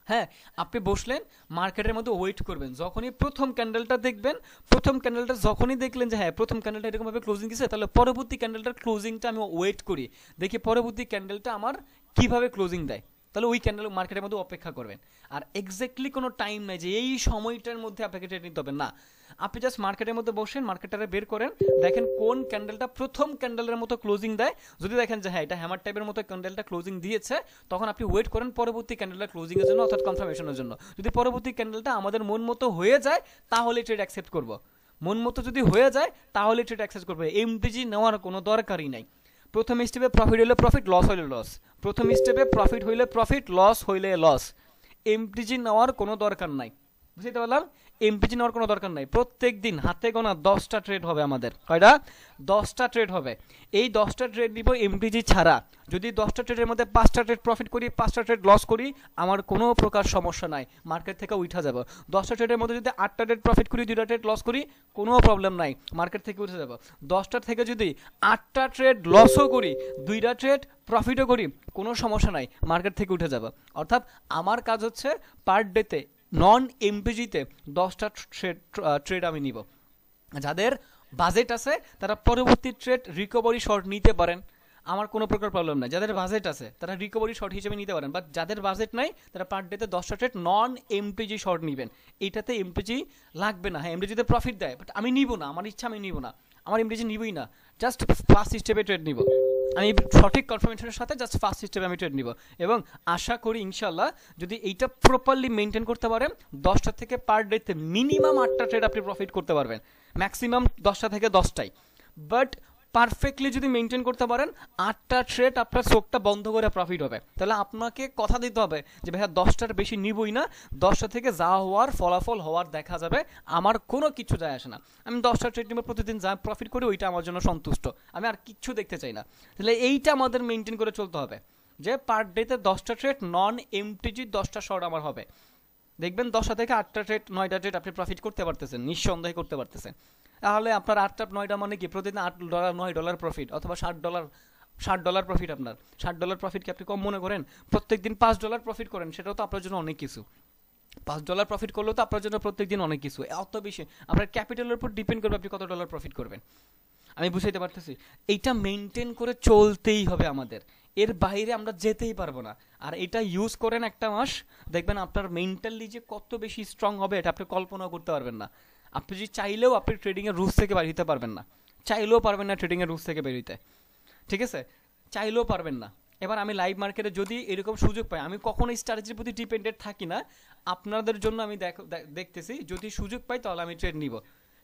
হ্যাঁ, আপনি বসলেন, মার্কেটের মধ্যে ওয়েট করবেন, যখনই প্রথম ক্যান্ডেলটা দেখবেন, প্রথম ক্যান্ডেলটা যখনই দেখলেন যে হ্যাঁ প্রথম ক্যান্ডেলটা এরকমভাবে ক্লোজিং দিচ্ছে, তাহলে পরবর্তী ক্যান্ডেলটার ক্লোজিংটা আমি ওয়েট করি, দেখি পরবর্তী ক্যান্ডেলটা আমার কিভাবে ক্লোজিং দেয়, তাহলে ওই ক্যান্ডেল মার্কেটের মধ্যে অপেক্ষা করবেন। আর এক্স্যাক্টলি কোনো টাইম নাই যে এই সময়টার মধ্যে আপনাকে ট্রেড নিতে হবে, না। আপনি জাস্ট মার্কেটের মধ্যে বসেন, মার্কেটটা বের করেন, দেখেন কোন ক্যান্ডেলটা প্রথম ক্যান্ডেলের মতো ক্লোজিং দেয়। যদি দেখেন যে হ্যাঁ এটা হ্যামার টাইপের মতো ক্যান্ডেলটা ক্লোজিং দিয়েছে, তখন আপনি ওয়েট করেন পরবর্তী ক্যান্ডেলটা ক্লোজিং এর জন্য, অর্থাৎ কনফার্মেশনের জন্য। যদি পরবর্তী ক্যান্ডেলটা আমাদের মন মতো হয়ে যায়, তাহলে ট্রেড অ্যাকসেপ্ট করব। মন মতো যদি হয়ে যায়, তাহলে ট্রেড অ্যাকসেপ্ট করবে। এমটিজি নেওয়ার কোনো দরকারই নাই। প্রথম স্টেপে প্রফিট হইলে প্রফিট, লস হইলে লস। প্রথম স্টেপে প্রফিট হইলে প্রফিট, লস হইলে লস। এমটিজি নেওয়ার কোনো দরকার নাই, বুঝতে পারলাম? এমপিজি নেওয়ার কোনো দরকার নাই। প্রত্যেক দিন হাতে গোনা 10টা ট্রেড হবে আমাদের। কয়টা? 10টা ট্রেড হবে। এই 10টা ট্রেড নিব এমপিজি ছাড়া। যদি 10টা ট্রেডের মধ্যে 5টা ট্রেড প্রফিট করি, 5টা ট্রেড লস করি, আমার কোনো প্রকার সমস্যা নাই, মার্কেট থেকে উঠা যাব। 10টা ট্রেডের মধ্যে যদি 8টা ট্রেড প্রফিট করি, 2টা ট্রেড লস করি, কোনো প্রবলেম নাই, মার্কেট থেকে উঠে যাব। 10টার থেকে যদি 8টা ট্রেড লসও করি, 2টা ট্রেড প্রফিটও করি, কোনো সমস্যা নাই, মার্কেট থেকে উঠে যাব। অর্থাৎ আমার কাজ হচ্ছে পার ডেতে নন এমপিজিতে 10টা ট্রেড আমি নিব। যাদের বাজেট আছে তারা পরবর্তী ট্রেড রিকভারি শর্ট নিতে পারেন, আমার কোনো প্রকার প্রবলেম নাই। যাদের বাজেট আছে তারা রিকভারি শর্ট হিসেবে নিতে পারেন, বাট যাদের বাজেট নাই তারা পার ডেতে 10টা ট্রেড নন এমপিজি শর্ট নেবেন। এইটাতে এমপিজি লাগবে না। হ্যাঁ, এমপিজিতে প্রফিট দেয়, বাট আমি নিব না, আমার ইচ্ছা আমি নিব না, আমার এমপিজি নিবই না। জাস্ট ফার্স্ট স্টেপে ট্রেড নিব আমি, সঠিক কনফার্মেশনের সাথে জাস্ট ফার্স্ট স্টেপে আমি ট্রেড নিব। এবং আশা করি ইনশাল্লাহ যদি এইটা প্রপারলি মেনটেন করতে পারেন, 10টা থেকে পার ডেতে মিনিমাম 8টা ট্রেড আপনি প্রফিট করতে পারবেন, ম্যাক্সিমাম 10টা থেকে 10টাই। বাট পারফেক্টলি যদি মেনটেন করতে পারেন, 8টা ট্রেড আপনার চোখটা বন্ধ করে প্রফিট হবে। তাহলে আপনাকে কথা দিতে হবে যে ভাইয়া 10টার বেশি নিবই না, 10টা থেকে যা হওয়ার ফলাফল হওয়ার দেখা যাবে, আমার কোনো কিছু যায় আসে না। আমি 10টা ট্রেড নিব, প্রতিদিন যা প্রফিট করি ওইটা আমার জন্য সন্তুষ্ট, আমি আর কিচ্ছু দেখতে চাই না। তাহলে এইটা আমাদের মেনটেন করে চলতে হবে যে পার ডেতে 10টা ট্রেড নন এমটিজি, 10টা শর্ট আমার হবে। দেখবেন 10টা থেকে 8টা ট্রেড, 9টা ট্রেড আপনি প্রফিট করতে পারতেছেন, নিঃসন্দেহে করতে পারতেছেন। তাহলে আপনার 8টা 9টা মানে কি প্রতিদিন $8 $9 প্রফিট, অথবা $60 প্রফিট। আপনার $60 প্রফিট কি আপনি কম মনে করেন? প্রত্যেক দিন $5 প্রফিট করেন, সেটাও তো আপনার জন্য অনেক কিছু। $5 প্রফিট করলেও তো আপনার জন্য প্রত্যেক দিন অনেক কিছু। অত বেশি আপনার ক্যাপিটালের উপর ডিপেন্ড করবে আপনি কত ডলার প্রফিট করবেন। আমি বুঝাইতে পারতেছি? এইটা মেনটেন করে চলতেই হবে আমাদের, এর বাইরে আমরা যেতেই পারবো না। আর এটা ইউজ করেন একটা মাস, দেখবেন আপনার মেন্টালি যে কত বেশি স্ট্রং হবে এটা আপনি কল্পনাও করতে পারবেন না। আপনি যদি চাইলেও আপনি ট্রেডিংয়ের রুলস থেকে বের হতে পারবেন না, চাইলেও পারবেন না ট্রেডিংয়ের রুলস থেকে বের হইতে, ঠিক আছে? চাইলেও পারবেন না। এবার আমি লাইভ মার্কেটে যদি এরকম সুযোগ পাই, আমি কখনো স্ট্র্যাটেজির প্রতি ডিপেন্ডেন্ট থাকি না, আপনাদের জন্য আমি দেখতেছি যদি সুযোগ পাই তাহলে আমি ট্রেড নিব,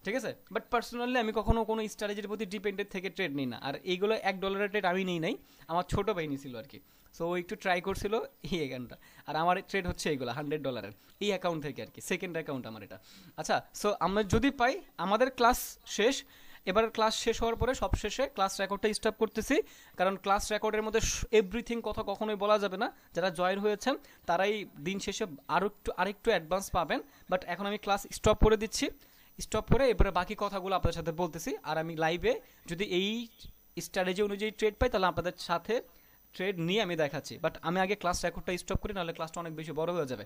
ঠিক আছে? বাট পার্সোনালি আমি কখনো কোনো স্ট্র্যাটেজির প্রতি ডিপেন্ডেন্ট থেকে ট্রেড নিই না। আর এইগুলো $1 ট্রেড আমি নিই নাই, আমার ছোটো ভাই নিয়েছিল আর কি। সো ও একটু ট্রাই করছিল এই অ্যাকাউন্টটা, আর আমার ট্রেড হচ্ছে এইগুলো $100 এই অ্যাকাউন্ট থেকে আর কি, সেকেন্ড অ্যাকাউন্ট আমার এটা। আচ্ছা, সো আমরা যদি পাই, আমাদের ক্লাস শেষ, এবার ক্লাস শেষ হওয়ার পরে সব শেষে ক্লাস রেকর্ডটা স্টপ করতেছি, কারণ ক্লাস রেকর্ডের মধ্যে এভরিথিং কথা কখনোই বলা যাবে না। যারা জয়েন হয়েছেন তারাই দিন শেষে আরেকটু অ্যাডভান্স পাবেন। বাট এখন আমি ক্লাস স্টপ করে দিচ্ছি, স্টপ করে এবারে বাকি কথাগুলো আপনাদের সাথে বলতেছি। আর আমি লাইভে যদি এই স্ট্র্যাটেজি অনুযায়ী ট্রেড পাই তাহলে আপনাদের সাথে ট্রেড নিয়ে আমি দেখাচ্ছি। বাট আমি আগে ক্লাস রেকর্ডটা স্টপ করি, নাহলে ক্লাসটা অনেক বেশি বড় হয়ে যাবে।